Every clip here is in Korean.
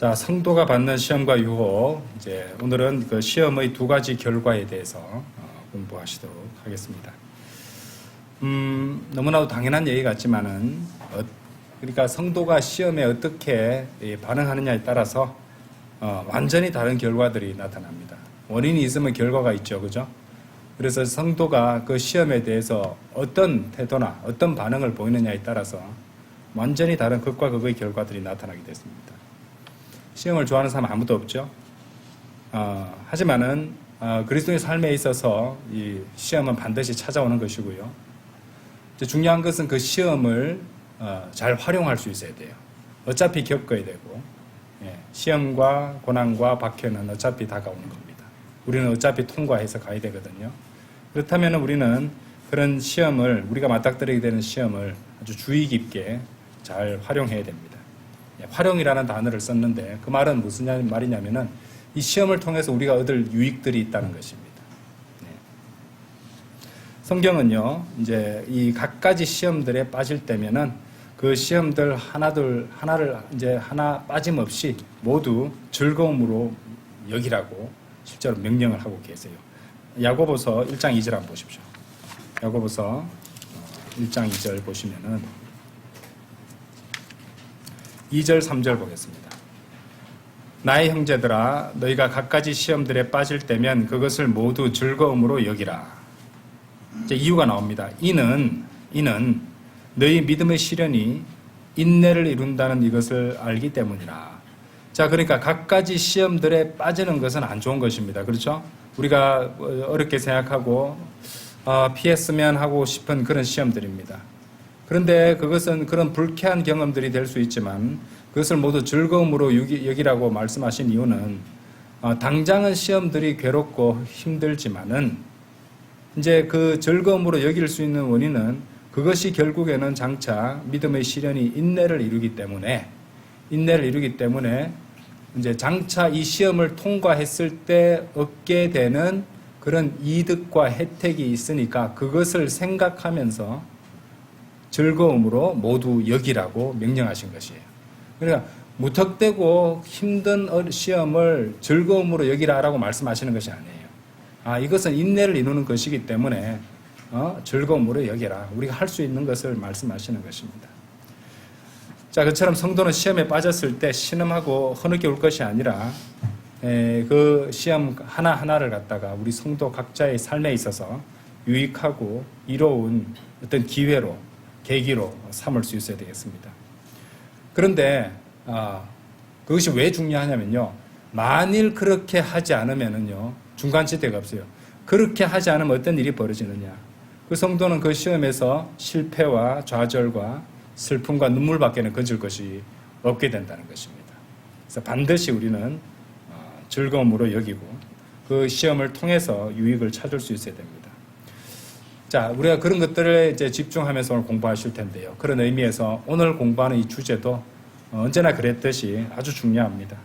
자, 성도가 받는 시험과 유혹. 이제 오늘은 그 시험의 두 가지 결과에 대해서 공부하시도록 하겠습니다. 너무나도 당연한 얘기 같지만은, 그러니까 성도가 시험에 어떻게 반응하느냐에 따라서 완전히 다른 결과들이 나타납니다. 원인이 있으면 결과가 있죠, 그죠? 그래서 성도가 그 시험에 대해서 어떤 태도나 어떤 반응을 보이느냐에 따라서 완전히 다른 극과 극의 결과들이 나타나게 됐습니다. 시험을 좋아하는 사람 아무도 없죠. 하지만은 그리스도의 삶에 있어서 이 시험은 반드시 찾아오는 것이고요. 중요한 것은 그 시험을 잘 활용할 수 있어야 돼요. 어차피 겪어야 되고, 시험과 고난과 박해는 어차피 다가오는 겁니다. 우리는 어차피 통과해서 가야 되거든요. 그렇다면 우리는 그런 시험을, 우리가 맞닥뜨리게 되는 시험을 아주 주의 깊게 잘 활용해야 됩니다. 활용이라는 단어를 썼는데 그 말은 무슨 말이냐면은 이 시험을 통해서 우리가 얻을 유익들이 있다는 것입니다. 성경은요, 이제 이 갖가지 시험들에 빠질 때면은 그 시험들 하나를 이제 하나 빠짐없이 모두 즐거움으로 여기라고 실제로 명령을 하고 계세요. 야고보서 1장 2절 한번 보십시오. 야고보서 1장 2절 보시면은 2절 3절 보겠습니다. 나의 형제들아, 너희가 갖가지 시험들에 빠질 때면 그것을 모두 즐거움으로 여기라. 이제 이유가 나옵니다. 이는 너희 믿음의 시련이 인내를 이룬다는 이것을 알기 때문이라. 자, 그러니까 갖가지 시험들에 빠지는 것은 안 좋은 것입니다. 그렇죠? 우리가 어렵게 생각하고 피했으면 하고 싶은 그런 시험들입니다. 그런데 그것은 그런 불쾌한 경험들이 될 수 있지만 그것을 모두 즐거움으로 여기라고 말씀하신 이유는 당장은 시험들이 괴롭고 힘들지만은 이제 그 즐거움으로 여길 수 있는 원인은 그것이 결국에는 장차 믿음의 시련이 인내를 이루기 때문에 이제 장차 이 시험을 통과했을 때 얻게 되는 그런 이득과 혜택이 있으니까 그것을 생각하면서 즐거움으로 모두 여기라고 명령하신 것이에요. 그러니까 무턱대고 힘든 시험을 즐거움으로 여기라라고 말씀하시는 것이 아니에요. 이것은 인내를 이루는 것이기 때문에 즐거움으로 여기라. 우리가 할 수 있는 것을 말씀하시는 것입니다. 자, 그처럼 성도는 시험에 빠졌을 때 신음하고 흐느껴 울 것이 아니라 그 시험 하나하나를 갖다가 우리 성도 각자의 삶에 있어서 유익하고 이로운 어떤 기회로 계기로 삼을 수 있어야 되겠습니다. 그런데 그것이 왜 중요하냐면요. 만일 그렇게 하지 않으면은요. 중간지대가 없어요. 그렇게 하지 않으면 어떤 일이 벌어지느냐. 그 성도는 그 시험에서 실패와 좌절과 슬픔과 눈물밖에는 건질 것이 없게 된다는 것입니다. 그래서 반드시 우리는 즐거움으로 여기고 그 시험을 통해서 유익을 찾을 수 있어야 됩니다. 자, 우리가 그런 것들을 이제 집중하면서 오늘 공부하실 텐데요. 그런 의미에서 오늘 공부하는 이 주제도 언제나 그랬듯이 아주 중요합니다.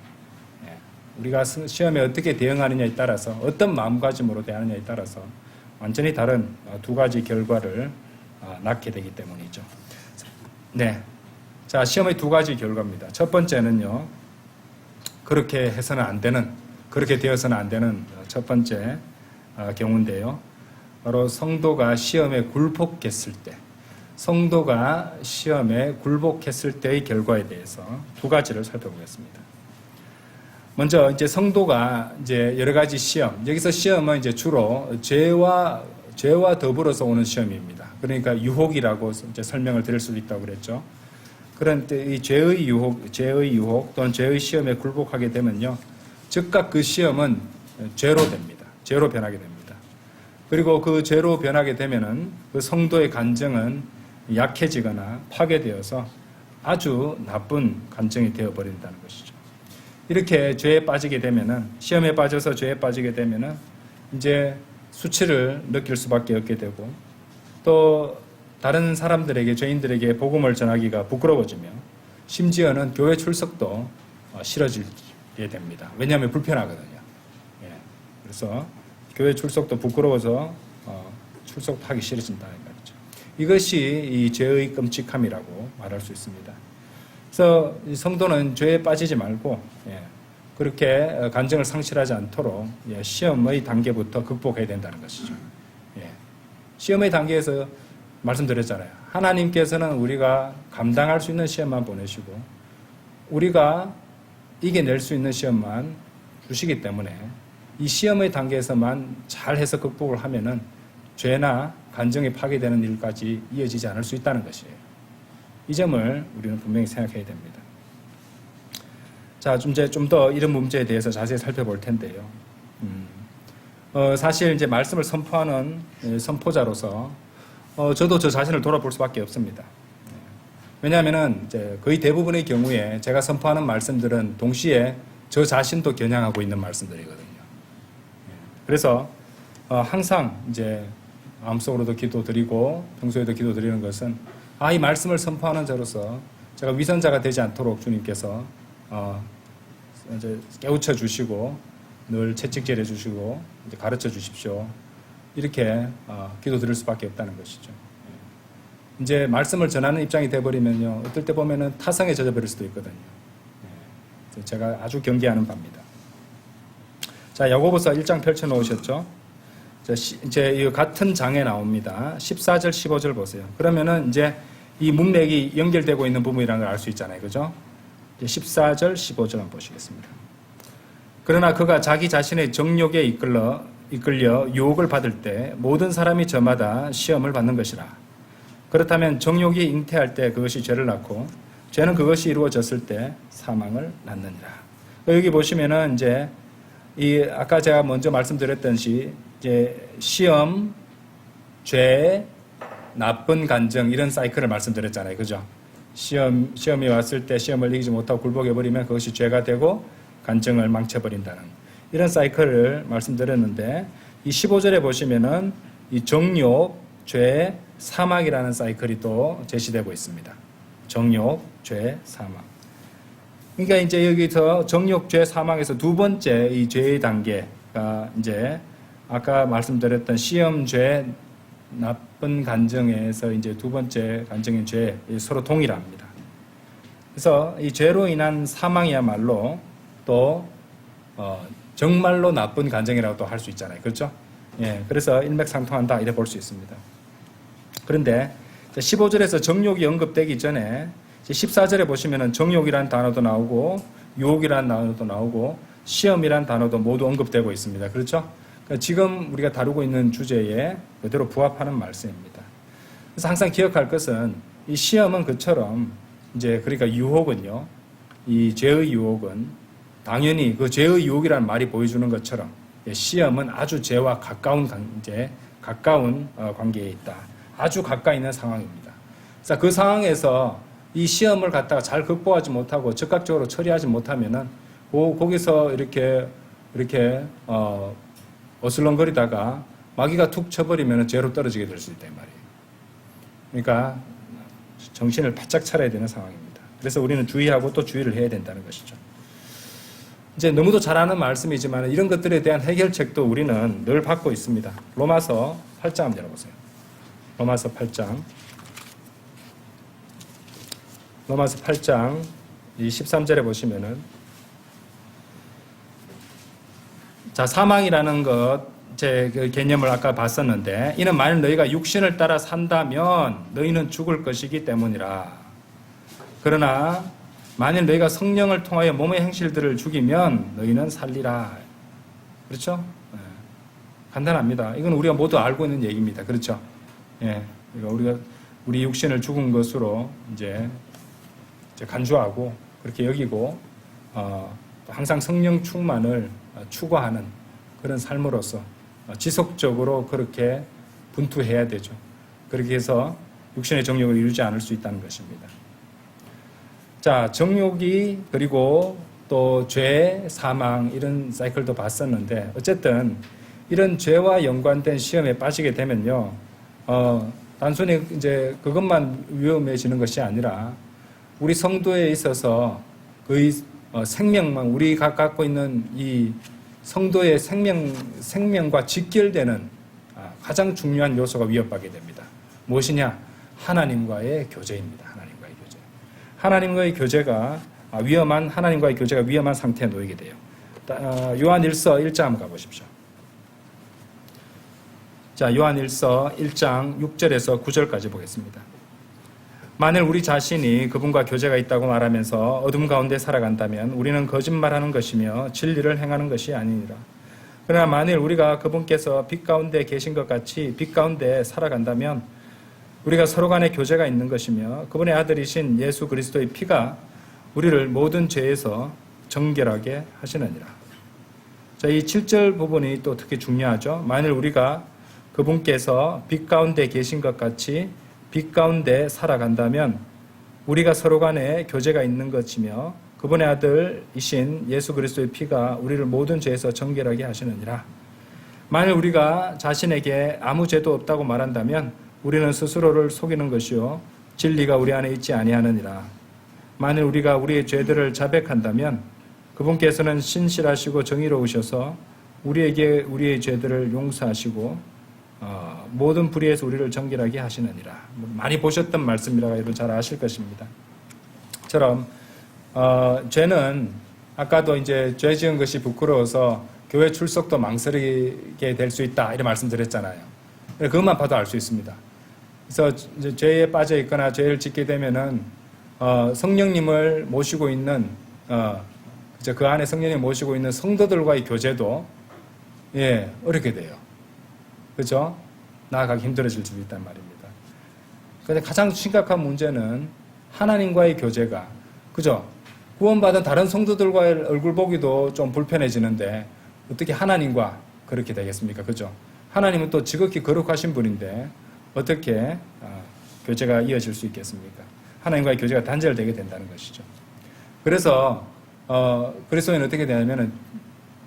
우리가 시험에 어떻게 대응하느냐에 따라서 어떤 마음가짐으로 대하느냐에 따라서 완전히 다른 두 가지 결과를 낳게 되기 때문이죠. 네. 자, 시험의 두 가지 결과입니다. 첫 번째는요. 그렇게 해서는 안 되는, 그렇게 되어서는 안 되는 첫 번째 경우인데요. 바로 성도가 시험에 굴복했을 때의 결과에 대해서 두 가지를 살펴보겠습니다. 먼저 이제 성도가 이제 여러 가지 시험, 여기서 시험은 이제 주로 죄와 더불어서 오는 시험입니다. 그러니까 유혹이라고 이제 설명을 드릴 수도 있다고 그랬죠. 그런데 이 죄의 유혹 또는 죄의 시험에 굴복하게 되면요, 즉각 그 시험은 죄로 됩니다. 죄로 변하게 됩니다. 그리고 그 죄로 변하게 되면은 그 성도의 간증은 약해지거나 파괴되어서 아주 나쁜 간증이 되어버린다는 것이죠. 이렇게 죄에 빠지게 되면은, 시험에 빠져서 죄에 빠지게 되면은 이제 수치를 느낄 수밖에 없게 되고 또 다른 사람들에게, 죄인들에게 복음을 전하기가 부끄러워지며 심지어는 교회 출석도 싫어지게 됩니다. 왜냐하면 불편하거든요. 그래서 교회 출석도 부끄러워서 출석하기 싫어진다. 이것이 이 죄의 끔찍함이라고 말할 수 있습니다. 그래서 이 성도는 죄에 빠지지 말고 그렇게 간증을 상실하지 않도록 시험의 단계부터 극복해야 된다는 것이죠. 시험의 단계에서 말씀드렸잖아요. 하나님께서는 우리가 감당할 수 있는 시험만 보내시고 우리가 이겨낼 수 있는 시험만 주시기 때문에 이 시험의 단계에서만 잘해서 극복을 하면은 죄나 간증이 파괴되는 일까지 이어지지 않을 수 있다는 것이에요. 이 점을 우리는 분명히 생각해야 됩니다. 자, 이제 좀 더 이런 문제에 대해서 자세히 살펴볼 텐데요. 사실 이제 말씀을 선포하는 선포자로서 저도 저 자신을 돌아볼 수밖에 없습니다. 왜냐하면은 이제 거의 대부분의 경우에 제가 선포하는 말씀들은 동시에 저 자신도 겨냥하고 있는 말씀들이거든요. 그래서 항상 이제 마음속으로도 기도드리고 평소에도 기도드리는 것은 이 말씀을 선포하는 자로서 제가 위선자가 되지 않도록 주님께서 이제 깨우쳐 주시고 늘 채찍질해 주시고 이제 가르쳐 주십시오. 이렇게 기도드릴 수밖에 없다는 것이죠. 이제 말씀을 전하는 입장이 돼버리면요, 어떨 때 보면은 타성에 젖어버릴 수도 있거든요. 제가 아주 경계하는 바입니다. 자, 야고보서 1장 펼쳐 놓으셨죠? 이제 이 같은 장에 나옵니다. 14절, 15절 보세요. 그러면은 이제 이 문맥이 연결되고 있는 부분이라는 걸 알 수 있잖아요. 그죠? 14절, 15절 한번 보시겠습니다. 그러나 그가 자기 자신의 정욕에 이끌려 유혹을 받을 때 모든 사람이 저마다 시험을 받는 것이라. 그렇다면 정욕이 잉태할 때 그것이 죄를 낳고 죄는 그것이 이루어졌을 때 사망을 낳느니라. 여기 보시면은 이제 아까 제가 먼저 말씀드렸듯이 이제 시험, 죄, 나쁜 간증 이런 사이클을 말씀드렸잖아요. 그죠? 시험이 왔을 때 시험을 이기지 못하고 굴복해버리면 그것이 죄가 되고 간증을 망쳐버린다는 이런 사이클을 말씀드렸는데 이 15절에 보시면은 이 정욕, 죄, 사망이라는 사이클이 또 제시되고 있습니다. 정욕, 죄, 사망. 그러니까 이제 여기서 정욕, 죄, 사망에서 두 번째 이 죄의 단계가 이제 아까 말씀드렸던 시험, 죄, 나쁜 간증에서 이제 두 번째 간증인 죄 서로 동일합니다. 그래서 이 죄로 인한 사망이야말로 또 정말로 나쁜 간증이라고 또 할 수 있잖아요. 그렇죠? 그래서 일맥상통한다 이래 볼 수 있습니다. 그런데 15절에서 정욕이 언급되기 전에 14절에 보시면은 정욕이라는 단어도 나오고 유혹이라는 단어도 나오고 시험이라는 단어도 모두 언급되고 있습니다. 그렇죠? 그러니까 지금 우리가 다루고 있는 주제에 그대로 부합하는 말씀입니다. 그래서 항상 기억할 것은 이 시험은 그처럼 이제 그러니까 유혹은요, 이 죄의 유혹은 당연히 그 죄의 유혹이라는 말이 보여주는 것처럼 시험은 아주 죄와 가까운 관계에 있다. 아주 가까이 있는 상황입니다. 그래서 그 상황에서 이 시험을 갖다가 잘 극복하지 못하고 즉각적으로 처리하지 못하면은 거기서 이렇게 어슬렁거리다가 마귀가 툭 쳐버리면 죄로 떨어지게 될 수 있단 말이에요. 그러니까 정신을 바짝 차려야 되는 상황입니다. 그래서 우리는 주의하고 또 주의를 해야 된다는 것이죠. 이제 너무도 잘 아는 말씀이지만 이런 것들에 대한 해결책도 우리는 늘 받고 있습니다. 로마서 8장 한번 열어보세요. 로마서 8장 이 13절에 보시면은 자, 사망이라는 그 개념을 아까 봤었는데 이는 만일 너희가 육신을 따라 산다면 너희는 죽을 것이기 때문이라. 그러나 만일 너희가 성령을 통하여 몸의 행실들을 죽이면 너희는 살리라. 그렇죠? 간단합니다. 이건 우리가 모두 알고 있는 얘기입니다. 그렇죠? 우리가 우리 육신을 죽은 것으로 이제 간주하고 그렇게 여기고 항상 성령 충만을 추구하는 그런 삶으로서 지속적으로 그렇게 분투해야 되죠. 그렇게 해서 육신의 정욕을 이루지 않을 수 있다는 것입니다. 자, 정욕이 그리고 또 죄, 사망 이런 사이클도 봤었는데 어쨌든 이런 죄와 연관된 시험에 빠지게 되면요, 단순히 이제 그것만 위험해지는 것이 아니라 우리 성도에 있어서 거의 생명만 우리가 갖고 있는 이 성도의 생명과 직결되는 가장 중요한 요소가 위협받게 됩니다. 무엇이냐? 하나님과의 교제입니다. 하나님과의 교제가 위험한 상태에 놓이게 돼요. 요한 1서 1장 한번 가보십시오. 자, 요한 1서 1장 6절에서 9절까지 보겠습니다. 만일 우리 자신이 그분과 교제가 있다고 말하면서 어둠 가운데 살아간다면 우리는 거짓말하는 것이며 진리를 행하는 것이 아니니라. 그러나 만일 우리가 그분께서 빛 가운데 계신 것 같이 빛 가운데 살아간다면 우리가 서로 간에 교제가 있는 것이며 그분의 아들이신 예수 그리스도의 피가 우리를 모든 죄에서 정결하게 하시느니라. 자, 이 7절 부분이 또 특히 중요하죠. 만일 우리가 그분께서 빛 가운데 계신 것 같이 빛 가운데 살아간다면 우리가 서로 간에 교제가 있는 것이며 그분의 아들이신 예수 그리스도의 피가 우리를 모든 죄에서 정결하게 하시느니라. 만일 우리가 자신에게 아무 죄도 없다고 말한다면 우리는 스스로를 속이는 것이요 진리가 우리 안에 있지 아니하느니라. 만일 우리가 우리의 죄들을 자백한다면 그분께서는 신실하시고 정의로우셔서 우리에게 우리의 죄들을 용서하시고 모든 불의에서 우리를 정결하게 하시느니라. 많이 보셨던 말씀이라 여러분 잘 아실 것입니다. 처럼 죄는 아까도 이제 죄 지은 것이 부끄러워서 교회 출석도 망설이게 될 수 있다 이런 말씀드렸잖아요. 그것만 봐도 알 수 있습니다. 그래서 이제 죄에 빠져 있거나 죄를 짓게 되면은 성령님을 모시고 있는 그 안에 성령님 모시고 있는 성도들과의 교제도 어렵게 돼요. 그렇죠? 나아가기 힘들어질 수도 있단 말입니다. 그런데 가장 심각한 문제는 하나님과의 교제가, 그죠? 구원받은 다른 성도들과의 얼굴 보기도 좀 불편해지는데 어떻게 하나님과 그렇게 되겠습니까? 그죠? 하나님은 또 지극히 거룩하신 분인데 어떻게 교제가 이어질 수 있겠습니까? 하나님과의 교제가 단절되게 된다는 것이죠. 그래서 그리스도인은 어떻게 되냐면은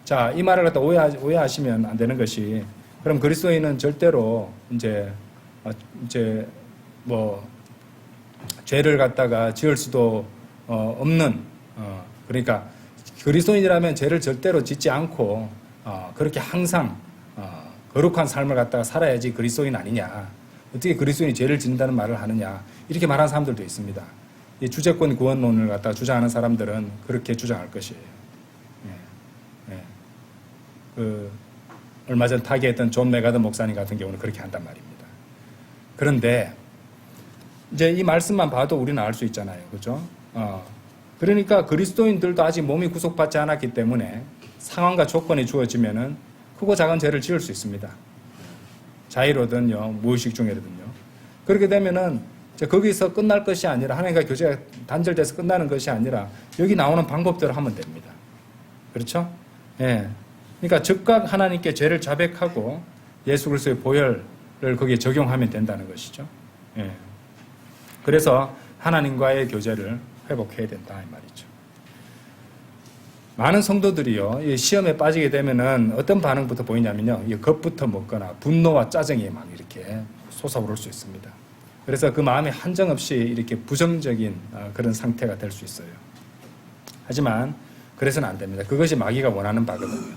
자, 이 말을 갖다 오해하시면 안 되는 것이 그럼 그리스도인은 절대로 이제 뭐 죄를 갖다가 지을 수도 없는 그러니까 그리스도인이라면 죄를 절대로 짓지 않고 그렇게 항상 거룩한 삶을 갖다가 살아야지 그리스도인 아니냐. 어떻게 그리스도인이 죄를 짓는다는 말을 하느냐. 이렇게 말하는 사람들도 있습니다. 이 주제권 구원론을 갖다가 주장하는 사람들은 그렇게 주장할 것이에요. 얼마 전 타계했던 존 메가더 목사님 같은 경우는 그렇게 한단 말입니다. 그런데 이제 이 말씀만 봐도 우리는 알 수 있잖아요. 그죠? 그러니까 그리스도인들도 아직 몸이 구속받지 않았기 때문에 상황과 조건이 주어지면은 크고 작은 죄를 지을 수 있습니다. 자의로든요, 무의식 중에든요. 그렇게 되면은 거기서 끝날 것이 아니라 하나님과 교제가 단절돼서 끝나는 것이 아니라 여기 나오는 방법대로 하면 됩니다. 그렇죠? 예. 그러니까 즉각 하나님께 죄를 자백하고 예수 그리스도의 보혈을 거기에 적용하면 된다는 것이죠. 예. 그래서 하나님과의 교제를 회복해야 된다 이 말이죠. 많은 성도들이요 시험에 빠지게 되면은 어떤 반응부터 보이냐면요 겁부터 먹거나 분노와 짜증이 막 이렇게 솟아오를 수 있습니다. 그래서 그 마음이 한정없이 이렇게 부정적인 그런 상태가 될 수 있어요. 하지만 그래서는 안 됩니다. 그것이 마귀가 원하는 바거든요.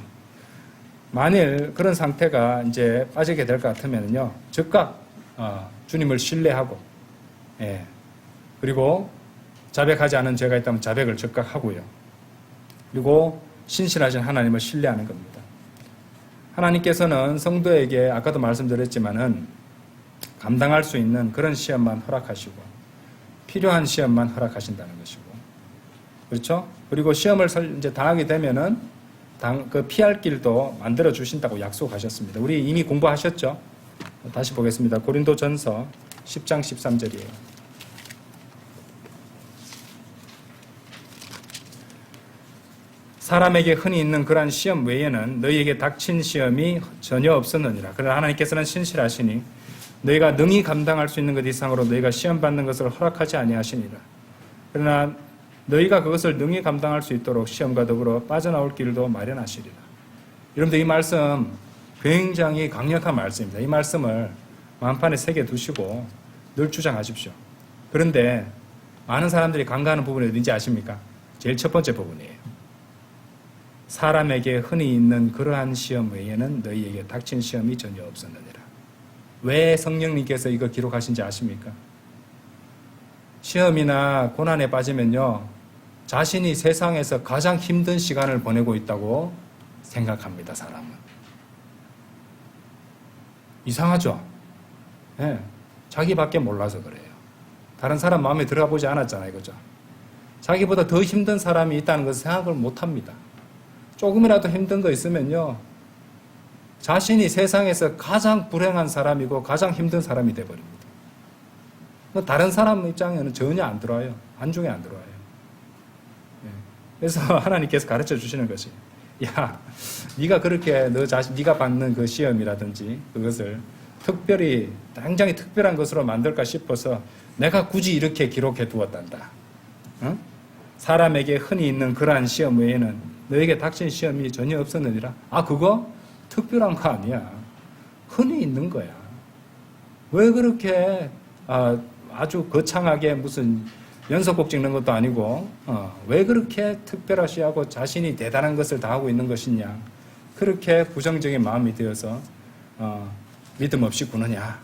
만일 그런 상태가 이제 빠지게 될 것 같으면요, 즉각 주님을 신뢰하고, 그리고 자백하지 않은 죄가 있다면 자백을 즉각 하고요. 그리고 신실하신 하나님을 신뢰하는 겁니다. 하나님께서는 성도에게 아까도 말씀드렸지만은 감당할 수 있는 그런 시험만 허락하시고 필요한 시험만 허락하신다는 것이고, 그렇죠? 그리고 시험을 이제 당하게 되면은 그 피할 길도 만들어 주신다고 약속하셨습니다. 우리 이미 공부하셨죠? 다시 보겠습니다. 고린도전서 10장 13절이에요. 사람에게 흔히 있는 그러한 시험 외에는 너희에게 닥친 시험이 전혀 없었느니라. 그러나 하나님께서는 신실하시니 너희가 능히 감당할 수 있는 것 이상으로 너희가 시험받는 것을 허락하지 아니하시니라. 그러나 너희가 그것을 능히 감당할 수 있도록 시험과 더불어 빠져나올 길도 마련하시리라. 여러분들 이 말씀 굉장히 강력한 말씀입니다. 이 말씀을 마음판에 새겨 두시고 늘 주장하십시오. 그런데 많은 사람들이 간과하는 부분이 어딘지 아십니까? 제일 첫 번째 부분이에요. 사람에게 흔히 있는 그러한 시험 외에는 너희에게 닥친 시험이 전혀 없었느니라. 왜 성령님께서 이거 기록하신지 아십니까? 시험이나 고난에 빠지면요, 자신이 세상에서 가장 힘든 시간을 보내고 있다고 생각합니다, 사람은. 이상하죠? 네, 자기밖에 몰라서 그래요. 다른 사람 마음에 들어가 보지 않았잖아요, 그죠? 자기보다 더 힘든 사람이 있다는 것을 생각을 못 합니다. 조금이라도 힘든 거 있으면요, 자신이 세상에서 가장 불행한 사람이고 가장 힘든 사람이 돼버립니다. 다른 사람 입장에는 전혀 안 들어와요. 안중에 안 들어와요. 그래서 하나님께서 가르쳐 주시는 것이, 야, 네가 그렇게 너 자신, 네가 받는 그 시험이라든지 그것을 특별히 굉장히 특별한 것으로 만들까 싶어서 내가 굳이 이렇게 기록해 두었단다. 응? 사람에게 흔히 있는 그러한 시험 외에는 너에게 닥친 시험이 전혀 없었느니라. 아, 그거 특별한 거 아니야. 흔히 있는 거야. 왜 그렇게 아주 거창하게 무슨 연속곡 찍는 것도 아니고 왜 그렇게 특별하시하고 자신이 대단한 것을 다 하고 있는 것이냐. 그렇게 부정적인 마음이 되어서 믿음 없이 구느냐.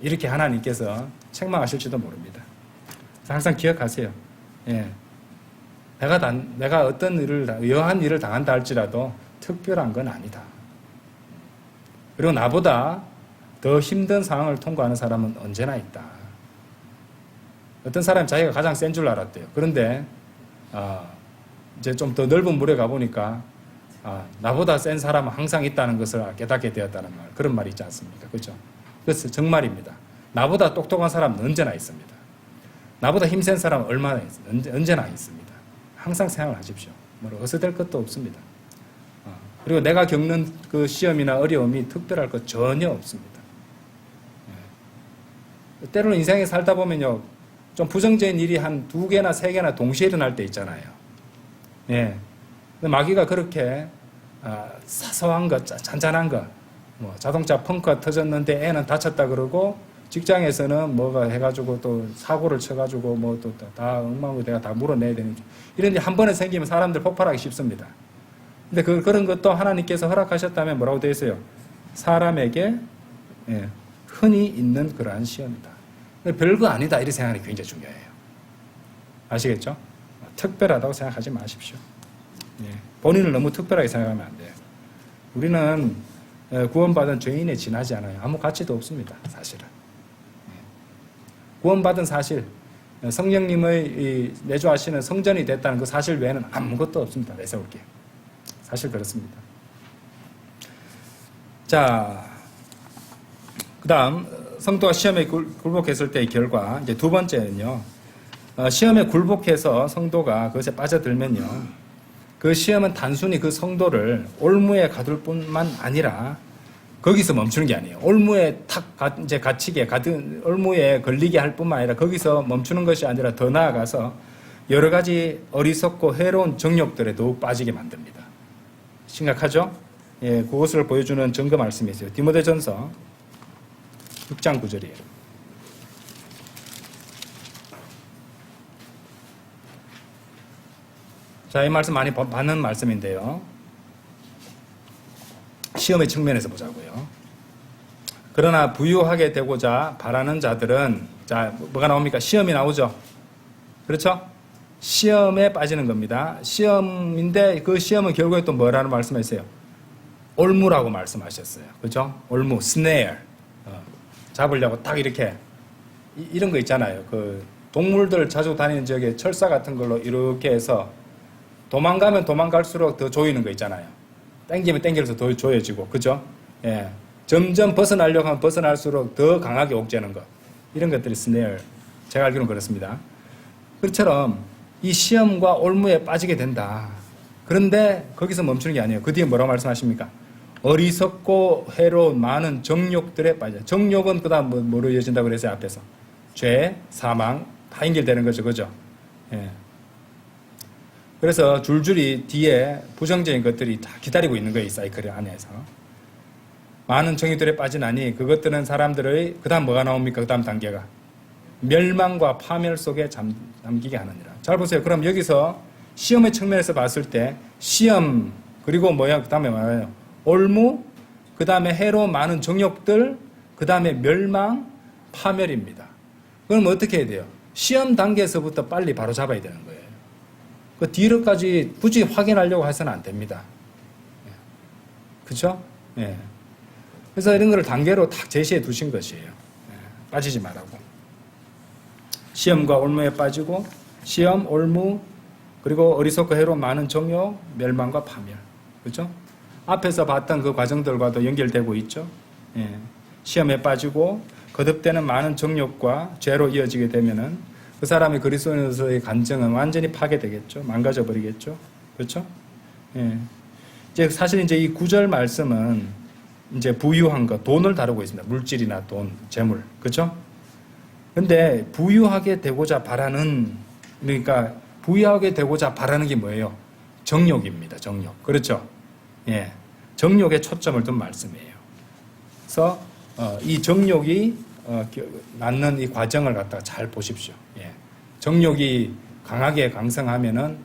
이렇게 하나님께서 책망하실지도 모릅니다. 항상 기억하세요. 예. 내가 어떤 여한 일을 당한다 할지라도 특별한 건 아니다. 그리고 나보다 더 힘든 상황을 통과하는 사람은 언제나 있다. 어떤 사람이 자기가 가장 센 줄 알았대요. 그런데 이제 좀 더 넓은 물에 가보니까 나보다 센 사람은 항상 있다는 것을 깨닫게 되었다는 말, 그런 말이 있지 않습니까? 그렇죠? 그래서 정말입니다. 나보다 똑똑한 사람은 언제나 있습니다. 나보다 힘센 사람은 언제나 있습니다. 항상 생각하십시오. 어서될 것도 없습니다. 그리고 내가 겪는 그 시험이나 어려움이 특별할 것 전혀 없습니다. 때로는 인생에 살다 보면요, 좀 부정적인 일이 한 2개나 3개나 동시에 일어날 때 있잖아요. 예. 마귀가 그렇게 사소한 것, 잔잔한 것, 자동차 펑크가 터졌는데 애는 다쳤다 그러고, 직장에서는 뭐가 해가지고 또 사고를 쳐가지고 뭐 또 다 엉망으로 내가 다 물어내야 되는, 이런 일 한 번에 생기면 사람들 폭발하기 쉽습니다. 근데 그런 것도 하나님께서 허락하셨다면 뭐라고 되어 있어요? 사람에게 흔히 있는 그러한 시험이다. 별거 아니다, 이렇게 생각하는 게 굉장히 중요해요. 아시겠죠? 특별하다고 생각하지 마십시오. 본인을 너무 특별하게 생각하면 안 돼요. 우리는 구원받은 죄인에 지나지 않아요. 아무 가치도 없습니다, 사실은. 구원받은 사실, 성령님의 내주하시는 성전이 됐다는 그 사실 외에는 아무것도 없습니다. 내세울 게. 사실 그렇습니다. 자, 그 다음 성도가 시험에 굴복했을 때의 결과, 이제 두 번째는요, 시험에 굴복해서 성도가 그것에 빠져들면요, 그 시험은 단순히 그 성도를 올무에 가둘 뿐만 아니라 거기서 멈추는 게 아니에요. 올무에 이제 갇히게, 올무에 걸리게 할 뿐만 아니라 거기서 멈추는 것이 아니라 더 나아가서 여러 가지 어리석고 해로운 정욕들에 더욱 빠지게 만듭니다. 심각하죠? 예, 그것을 보여주는 증거 말씀이 있어요. 디모데전서 6장 9절이에요. 자, 이 말씀 많이 받는 말씀인데요. 시험의 측면에서 보자고요. 그러나 부유하게 되고자 바라는 자들은, 자, 뭐가 나옵니까? 시험이 나오죠. 그렇죠? 시험에 빠지는 겁니다. 시험인데 그 시험은 결국에 또 뭐라는 말씀하셨어요? 올무라고 말씀하셨어요. 그죠? 올무, 스네어. 잡으려고 딱 이렇게, 이런 거 있잖아요. 그 동물들 자주 다니는 지역에 철사 같은 걸로 이렇게 해서 도망가면 도망갈수록 더 조이는 거 있잖아요. 땡기면 땡길수록 더 조여지고, 그죠? 예. 점점 벗어나려고 하면 벗어날수록 더 강하게 옥죄는 것. 이런 것들이 스네어. 제가 알기로는 그렇습니다. 그처럼 이 시험과 올무에 빠지게 된다. 그런데 거기서 멈추는 게 아니에요. 그 뒤에 뭐라고 말씀하십니까? 어리석고 해로운 많은 정욕들에 빠져. 정욕은 그 다음 뭐로 이어진다고 그랬어요, 앞에서? 죄, 사망, 다 연결되는 거죠, 그죠? 예. 그래서 줄줄이 뒤에 부정적인 것들이 다 기다리고 있는 거예요, 이 사이클 안에서. 많은 정욕들에 빠지나니 그것들은 사람들의, 그 다음 뭐가 나옵니까? 그 다음 단계가. 멸망과 파멸 속에 잠기게 하느니라. 잘 보세요. 그럼 여기서 시험의 측면에서 봤을 때 시험, 그리고 뭐야? 그 다음에 뭐예요? 올무, 그 다음에 해로운 많은 정욕들, 그 다음에 멸망, 파멸입니다. 그럼 어떻게 해야 돼요? 시험 단계에서부터 빨리 바로 잡아야 되는 거예요. 그 뒤로까지 굳이 확인하려고 해서는 안 됩니다. 그렇죠? 예. 그래서 이런 거를 단계로 딱 제시해 두신 것이에요. 예. 빠지지 말라고. 시험과 올무에 빠지고 시험, 올무, 그리고 어리석고 해로 많은 정욕, 멸망과 파멸. 그렇죠? 앞에서 봤던 그 과정들과도 연결되고 있죠. 예. 시험에 빠지고 거듭되는 많은 정욕과 죄로 이어지게 되면은 그 사람의 그리스도인으로서의 간증은 완전히 파괴되겠죠. 망가져 버리겠죠. 그렇죠? 예. 이제 사실 이제 이 9절 말씀은 이제 부유한 것, 돈을 다루고 있습니다. 물질이나 돈, 재물. 그렇죠? 근데 부유하게 되고자 바라는, 그러니까 부유하게 되고자 바라는 게 뭐예요? 정욕입니다. 정욕. 그렇죠? 예. 정욕에 초점을 둔 말씀이에요. 그래서 이 정욕이 낳는 이 과정을 갖다가 잘 보십시오. 예. 정욕이 강하게 강성하면은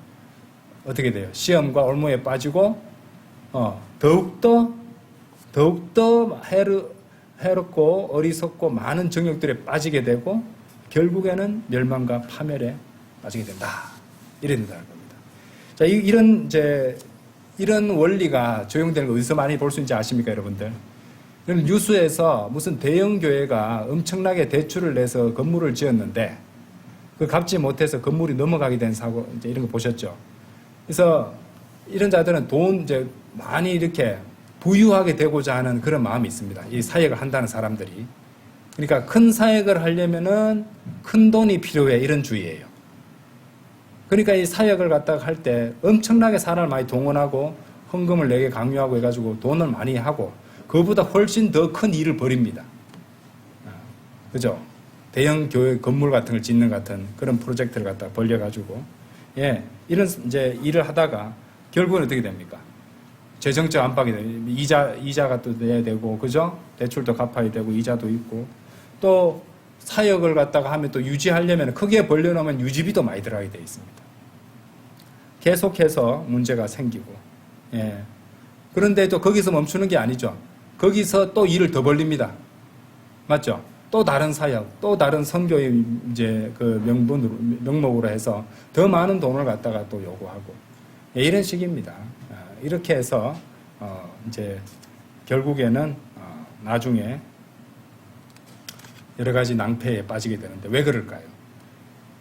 어떻게 돼요? 시험과 올무에 빠지고 더욱더 해롭고 어리석고 많은 정욕들에 빠지게 되고 결국에는 멸망과 파멸에 빠지게 된다. 이래 된다는 겁니다. 자, 이런 원리가 적용되는 거 어디서 많이 볼 수 있는지 아십니까, 여러분들? 뉴스에서 무슨 대형 교회가 엄청나게 대출을 내서 건물을 지었는데 그 갚지 못해서 건물이 넘어가게 된 사고, 이제 이런 거 보셨죠? 그래서 이런 자들은 돈 이제 많이 이렇게 부유하게 되고자 하는 그런 마음이 있습니다. 이 사역을 한다는 사람들이. 그러니까 큰 사역을 하려면은 큰 돈이 필요해, 이런 주의예요. 그러니까 이 사역을 갖다가 할 때 엄청나게 사람을 많이 동원하고 헌금을 내게 강요하고 해가지고 돈을 많이 하고 그보다 훨씬 더 큰 일을 벌입니다. 그죠? 대형 교회 건물 같은 걸 짓는 같은 그런 프로젝트를 갖다가 벌려가지고, 예, 이런 이제 일을 하다가 결국은 어떻게 됩니까? 재정적 압박이 돼요. 이자가 또 내야 되고, 그죠? 대출도 갚아야 되고, 이자도 있고, 또 사역을 갖다가 하면 또 유지하려면 크게 벌려놓으면 유지비도 많이 들어가게 돼 있습니다. 계속해서 문제가 생기고, 예. 그런데 또 거기서 멈추는 게 아니죠. 거기서 또 일을 더 벌립니다. 맞죠? 또 다른 사역, 또 다른 선교의 이제 그 명목으로 해서 더 많은 돈을 갖다가 또 요구하고, 예, 이런 식입니다. 이렇게 해서 이제 결국에는 나중에 여러 가지 낭패에 빠지게 되는데 왜 그럴까요?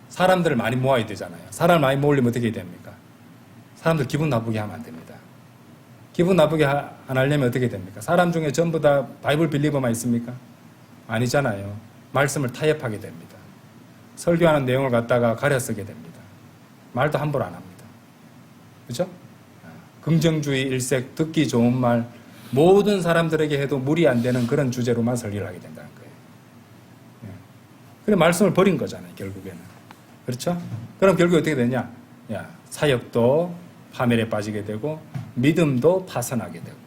사람들을 많이 모아야 되잖아요. 사람을 많이 모으려면 어떻게 해야 됩니까? 사람들 기분 나쁘게 하면 안 됩니다. 기분 나쁘게 안 하려면 어떻게 됩니까? 사람 중에 전부 다 바이블 빌리버만 있습니까? 아니잖아요. 말씀을 타협하게 됩니다. 설교하는 내용을 갖다가 가려 쓰게 됩니다. 말도 함부로 안 합니다. 그죠? 긍정주의 일색, 듣기 좋은 말, 모든 사람들에게 해도 무리 안 되는 그런 주제로만 설교를 하게 된다는 거예요. 그래, 말씀을 버린 거잖아요, 결국에는. 그렇죠? 그럼 결국에 어떻게 되냐? 사역도 파멸에 빠지게 되고, 믿음도 파산하게 되고.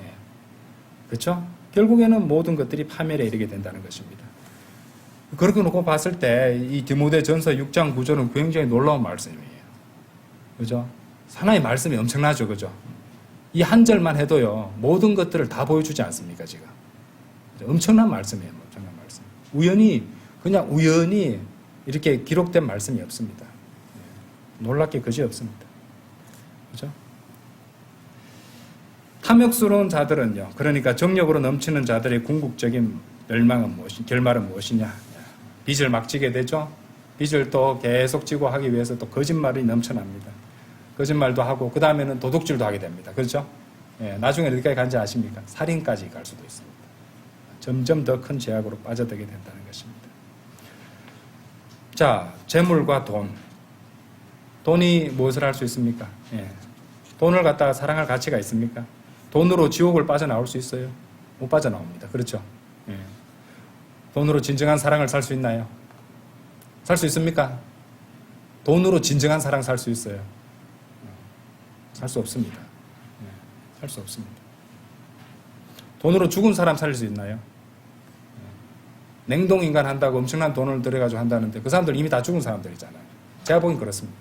예. 그렇죠? 결국에는 모든 것들이 파멸에 이르게 된다는 것입니다. 그렇게 놓고 봤을 때, 이 디모데전서 6장 9절은 굉장히 놀라운 말씀이에요. 그죠? 하나의 말씀이 엄청나죠, 그죠? 이 한 절만 해도요, 모든 것들을 다 보여주지 않습니까, 지금? 엄청난 말씀이에요, 엄청난 말씀. 그냥 우연히 이렇게 기록된 말씀이 없습니다. 놀랍게 그지 없습니다. 그죠? 탐욕스러운 자들은요, 그러니까 정욕으로 넘치는 자들의 궁극적인 결말은 무엇이냐? 빚을 막 지게 되죠? 빚을 또 계속 지고 하기 위해서 또 거짓말이 넘쳐납니다. 거짓말도 하고, 그 다음에는 도둑질도 하게 됩니다. 그렇죠? 예, 나중에 어디까지 간지 아십니까? 살인까지 갈 수도 있습니다. 점점 더 큰 죄악으로 빠져들게 된다는 것입니다. 자, 재물과 돈. 돈이 무엇을 할 수 있습니까? 예. 돈을 갖다가 사랑할 가치가 있습니까? 돈으로 지옥을 빠져나올 수 있어요? 못 빠져나옵니다. 그렇죠? 예. 돈으로 진정한 사랑을 살 수 있나요? 살 수 있습니까? 돈으로 진정한 사랑 살 수 있어요? 살 수 없습니다. 예. 살 수 없습니다. 돈으로 죽은 사람 살릴 수 있나요? 냉동인간 한다고 엄청난 돈을 들여가지고 한다는데 그 사람들 이미 다 죽은 사람들이잖아요. 제가 보기엔 그렇습니다.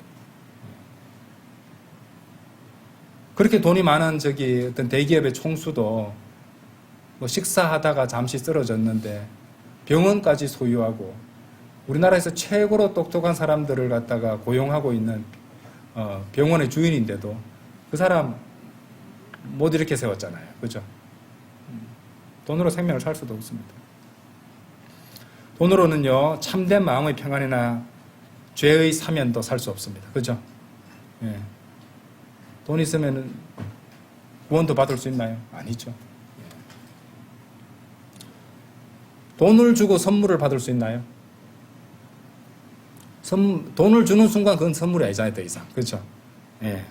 그렇게 돈이 많은 어떤 대기업의 총수도 뭐 식사하다가 잠시 쓰러졌는데 병원까지 소유하고 우리나라에서 최고로 똑똑한 사람들을 갖다가 고용하고 있는 병원의 주인인데도 그 사람 못 이렇게 세웠잖아요. 그죠? 돈으로 생명을 살 수도 없습니다. 돈으로는요, 참된 마음의 평안이나 죄의 사면도 살 수 없습니다. 그죠? 예. 돈 있으면 구원도 받을 수 있나요? 아니죠. 예. 돈을 주고 선물을 받을 수 있나요? 돈을 주는 순간 그건 선물이 아니잖아요, 더 이상. 그죠? 예.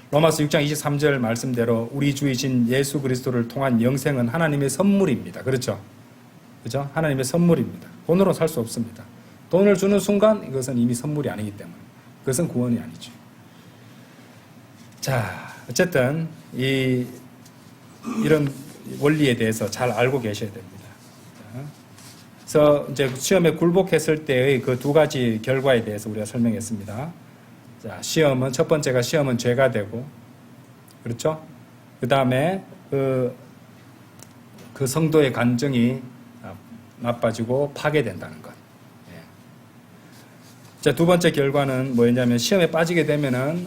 로마서 6장 23절 말씀대로 우리 주이신 예수 그리스도를 통한 영생은 하나님의 선물입니다. 그렇죠? 그죠? 하나님의 선물입니다. 돈으로 살 수 없습니다. 돈을 주는 순간 이것은 이미 선물이 아니기 때문에 그것은 구원이 아니죠. 자, 어쨌든 이런 원리에 대해서 잘 알고 계셔야 됩니다. 그래서 이제 시험에 굴복했을 때의 그 두 가지 결과에 대해서 우리가 설명했습니다. 자, 시험은 첫 번째가 시험은 죄가 되고, 그렇죠? 그 다음에 그 성도의 간증이 나빠지고 파괴된다는 것. 예. 자, 두 번째 결과는 뭐였냐면 시험에 빠지게 되면은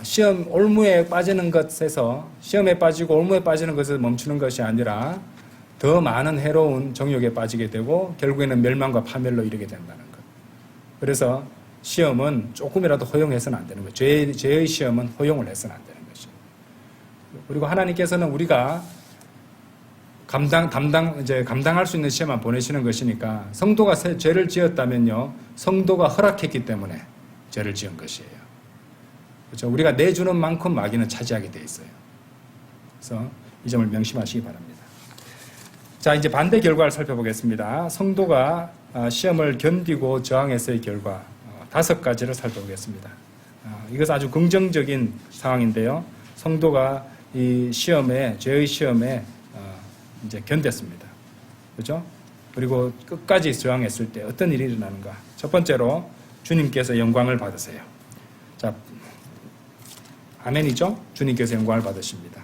시험 올무에 빠지는 것에서 시험에 빠지고 올무에 빠지는 것에서 멈추는 것이 아니라 더 많은 해로운 정욕에 빠지게 되고 결국에는 멸망과 파멸로 이르게 된다는 것. 그래서 시험은 조금이라도 허용해서는 안 되는 거예요. 죄의 시험은 허용을 해서는 안 되는 것이죠. 그리고 하나님께서는 우리가 감당할 수 있는 시험만 보내시는 것이니까 성도가 죄를 지었다면요, 성도가 허락했기 때문에 죄를 지은 것이에요. 그렇죠? 우리가 내주는 만큼 마귀는 차지하게 돼 있어요. 그래서 이 점을 명심하시기 바랍니다. 자, 이제 반대 결과를 살펴보겠습니다. 성도가 시험을 견디고 저항했을 결과 5가지를 살펴보겠습니다. 이것은 아주 긍정적인 상황인데요. 성도가 이 시험에, 죄의 시험에 이제 견뎠습니다. 그렇죠? 그리고 끝까지 저항했을 때 어떤 일이 일어나는가? 첫 번째로 주님께서 영광을 받으세요. 자, 아멘이죠? 주님께서 영광을 받으십니다.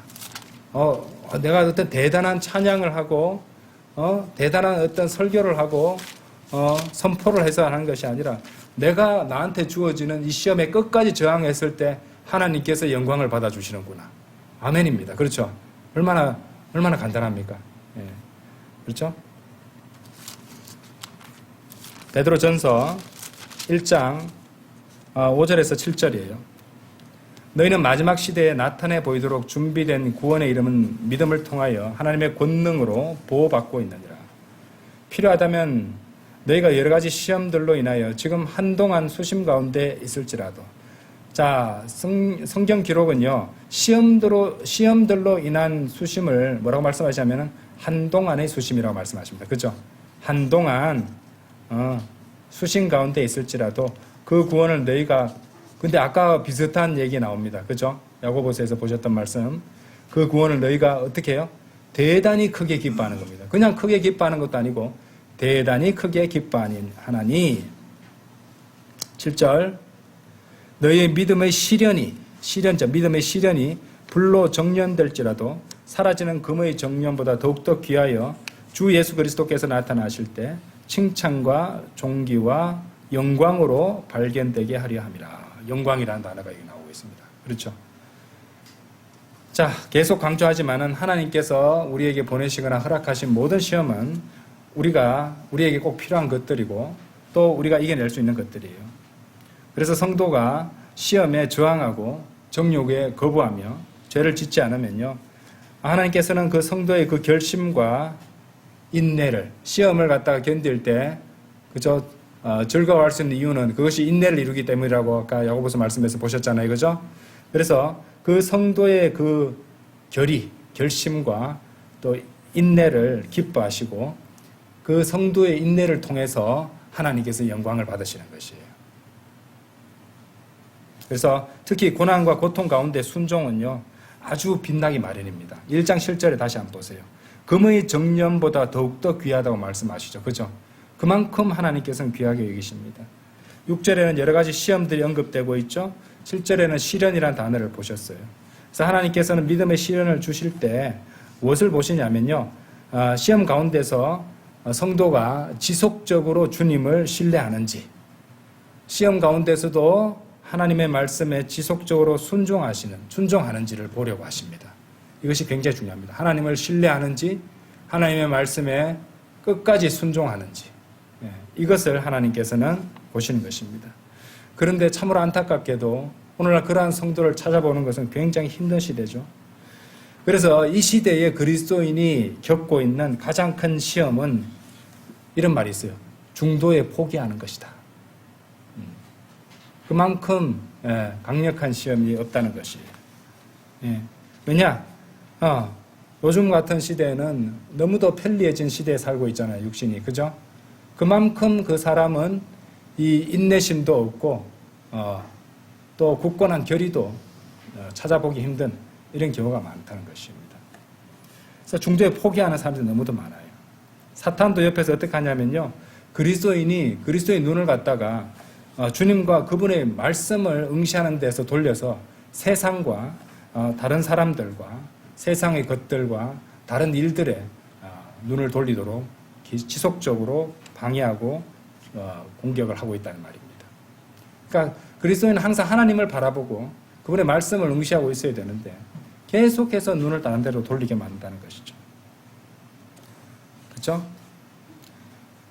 내가 어떤 대단한 찬양을 하고, 대단한 어떤 설교를 하고, 선포를 해서 하는 것이 아니라 내가 나한테 주어지는 이 시험에 끝까지 저항했을 때 하나님께서 영광을 받아주시는구나. 아멘입니다. 그렇죠? 얼마나 간단합니까? 예. 그렇죠? 베드로전서 1장 5절에서 7절이에요. 너희는 마지막 시대에 나타내 보이도록 준비된 구원의 이름은 믿음을 통하여 하나님의 권능으로 보호받고 있느니라. 필요하다면 너희가 여러 가지 시험들로 인하여 지금 한동안 수심 가운데 있을지라도, 자, 성경 기록은요, 시험들로 인한 수심을 뭐라고 말씀하시냐면 한동안의 수심이라고 말씀하십니다. 그죠? 한동안 수심 가운데 있을지라도 그 구원을 너희가, 근데 아까 비슷한 얘기 나옵니다. 그죠? 야고보서에서 보셨던 말씀. 그 구원을 너희가 어떻게 해요? 대단히 크게 기뻐하는 겁니다. 그냥 크게 기뻐하는 것도 아니고 대단히 크게 기뻐하니 7절 너희의 믿음의 믿음의 시련이 불로 정련될지라도 사라지는 금의 정련보다 더욱더 귀하여 주 예수 그리스도께서 나타나실 때 칭찬과 존귀와 영광으로 발견되게 하려 함이라. 영광이라는 단어가 여기 나오고 있습니다. 그렇죠? 자, 계속 강조하지만은 하나님께서 우리에게 보내시거나 허락하신 모든 시험은 우리에게 꼭 필요한 것들이고 또 우리가 이겨낼 수 있는 것들이에요. 그래서 성도가 시험에 저항하고 정욕에 거부하며 죄를 짓지 않으면요, 하나님께서는 그 성도의 그 결심과 인내를, 시험을 갖다가 견딜 때, 그죠? 즐거워할 수 있는 이유는 그것이 인내를 이루기 때문이라고 아까 야고보서 말씀에서 보셨잖아요. 그죠? 그래서 그 성도의 그 결심과 또 인내를 기뻐하시고 그 성도의 인내를 통해서 하나님께서 영광을 받으시는 것이에요. 그래서 특히 고난과 고통 가운데 순종은요, 아주 빛나기 마련입니다. 1장 7절에 다시 한번 보세요. 금의 정련보다 더욱더 귀하다고 말씀하시죠. 그죠? 그만큼 하나님께서는 귀하게 여기십니다. 6절에는 여러 가지 시험들이 언급되고 있죠. 7절에는 시련이라는 단어를 보셨어요. 그래서 하나님께서는 믿음의 시련을 주실 때 무엇을 보시냐면요, 시험 가운데서 성도가 지속적으로 주님을 신뢰하는지, 시험 가운데서도 하나님의 말씀에 지속적으로 순종하는지를 보려고 하십니다. 이것이 굉장히 중요합니다. 하나님을 신뢰하는지, 하나님의 말씀에 끝까지 순종하는지, 이것을 하나님께서는 보시는 것입니다. 그런데 참으로 안타깝게도 오늘날 그러한 성도를 찾아보는 것은 굉장히 힘든 시대죠. 그래서 이 시대에 그리스도인이 겪고 있는 가장 큰 시험은 이런 말이 있어요. 중도에 포기하는 것이다. 그만큼 강력한 시험이 없다는 것이에요. 왜냐? 요즘 같은 시대에는 너무도 편리해진 시대에 살고 있잖아요. 육신이. 그죠? 그만큼 그 사람은 이 인내심도 없고 또 굳건한 결의도 찾아보기 힘든 이런 경우가 많다는 것입니다. 그래서 중도에 포기하는 사람들이 너무도 많아요. 사탄도 옆에서 어떻게 하냐면요. 그리스도인의 눈을 갖다가 주님과 그분의 말씀을 응시하는 데서 돌려서 세상과 다른 사람들과 세상의 것들과 다른 일들에 눈을 돌리도록 지속적으로 방해하고 공격을 하고 있다는 말입니다. 그러니까 그리스도인은 항상 하나님을 바라보고 그분의 말씀을 응시하고 있어야 되는데 계속해서 눈을 다른 데로 돌리게 만든다는 것이죠. 그렇죠?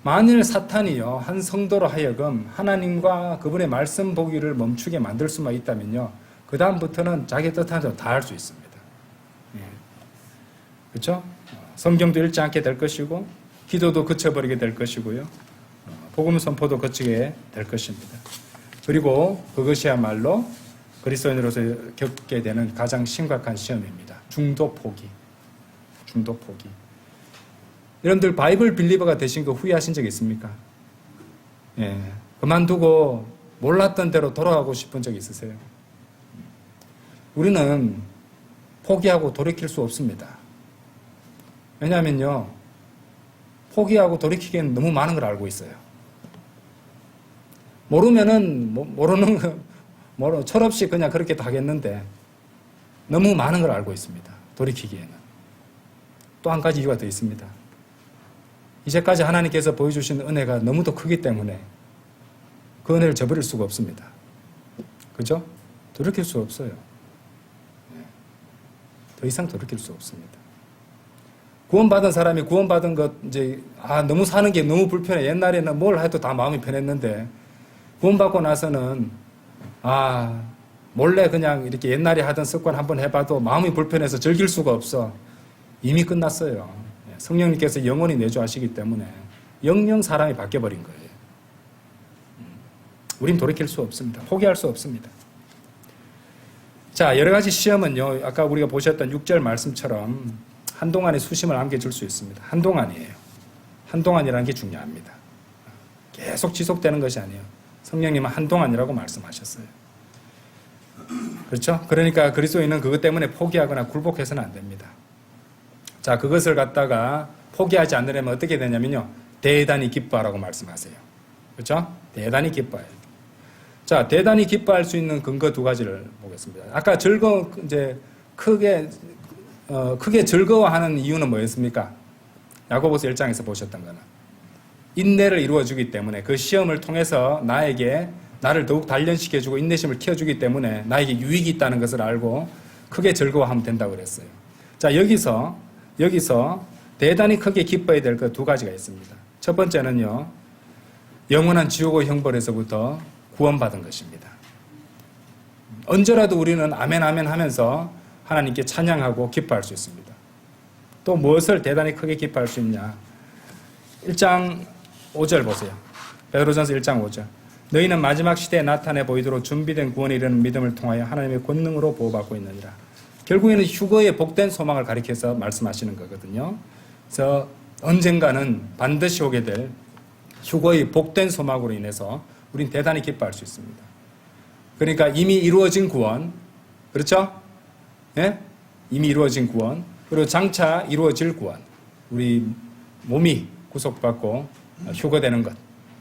만일 사탄이요 한 성도로 하여금 하나님과 그분의 말씀 보기를 멈추게 만들 수만 있다면요 그 다음부터는 자기 뜻한 대로 다 할 수 있습니다. 그렇죠? 성경도 읽지 않게 될 것이고 기도도 그쳐버리게 될 것이고요 복음 선포도 그치게 될 것입니다. 그리고 그것이야말로 그리스도인으로서 겪게 되는 가장 심각한 시험입니다. 중도 포기. 여러분들 바이블 빌리버가 되신 거 후회하신 적 있습니까? 그만두고 몰랐던 대로 돌아가고 싶은 적 있으세요? 우리는 포기하고 돌이킬 수 없습니다. 왜냐하면요 포기하고 돌이키기에는 너무 많은 걸 알고 있어요. 모르면은 모르는 거 철없이 그냥 그렇게 하겠는데 너무 많은 걸 알고 있습니다. 돌이키기에는. 또 한 가지 이유가 더 있습니다. 이제까지 하나님께서 보여주신 은혜가 너무도 크기 때문에 그 은혜를 저버릴 수가 없습니다. 그죠? 돌이킬 수 없어요. 더 이상 돌이킬 수 없습니다. 구원받은 사람이 구원받은 것 이제 너무 사는 게 너무 불편해. 옛날에는 뭘 해도 다 마음이 편했는데 구원받고 나서는 몰래 그냥 이렇게 옛날에 하던 습관 한번 해봐도 마음이 불편해서 즐길 수가 없어. 이미 끝났어요. 성령님께서 영원히 내주하시기 때문에 영영 사람이 바뀌어버린 거예요. 우린 돌이킬 수 없습니다. 포기할 수 없습니다. 자, 여러 가지 시험은요, 아까 우리가 보셨던 6절 말씀처럼 한동안의 수심을 안겨줄 수 있습니다. 한동안이에요. 한동안이라는 게 중요합니다. 계속 지속되는 것이 아니에요. 성령님은 한동안이라고 말씀하셨어요. 그렇죠? 그러니까 그리스도인은 그것 때문에 포기하거나 굴복해서는 안 됩니다. 자, 그것을 갖다가 포기하지 않으려면 어떻게 되냐면요. 대단히 기뻐하라고 말씀하세요. 그렇죠? 대단히 기뻐해요. 자, 대단히 기뻐할 수 있는 근거 두 가지를 보겠습니다. 아까 크게 즐거워하는 이유는 뭐였습니까? 야고보서 1장에서 보셨던 거는 인내를 이루어주기 때문에 그 시험을 통해서 나를 더욱 단련시켜주고 인내심을 키워주기 때문에 나에게 유익이 있다는 것을 알고 크게 즐거워하면 된다고 그랬어요. 자, 여기서 대단히 크게 기뻐해야 될 것 두 가지가 있습니다. 첫 번째는요, 영원한 지옥의 형벌에서부터 구원받은 것입니다. 언제라도 우리는 아멘 아멘 하면서 하나님께 찬양하고 기뻐할 수 있습니다. 또 무엇을 대단히 크게 기뻐할 수 있냐? 1장 5절 보세요. 베드로전서 1장 5절. 너희는 마지막 시대에 나타내 보이도록 준비된 구원에 이르는 믿음을 통하여 하나님의 권능으로 보호받고 있느니라. 결국에는 휴거의 복된 소망을 가리켜서 말씀하시는 거거든요. 그래서 언젠가는 반드시 오게 될 휴거의 복된 소망으로 인해서 우린 대단히 기뻐할 수 있습니다. 그러니까 이미 이루어진 구원, 그렇죠? 예? 이미 이루어진 구원, 그리고 장차 이루어질 구원, 우리 몸이 구속받고 휴거되는 것,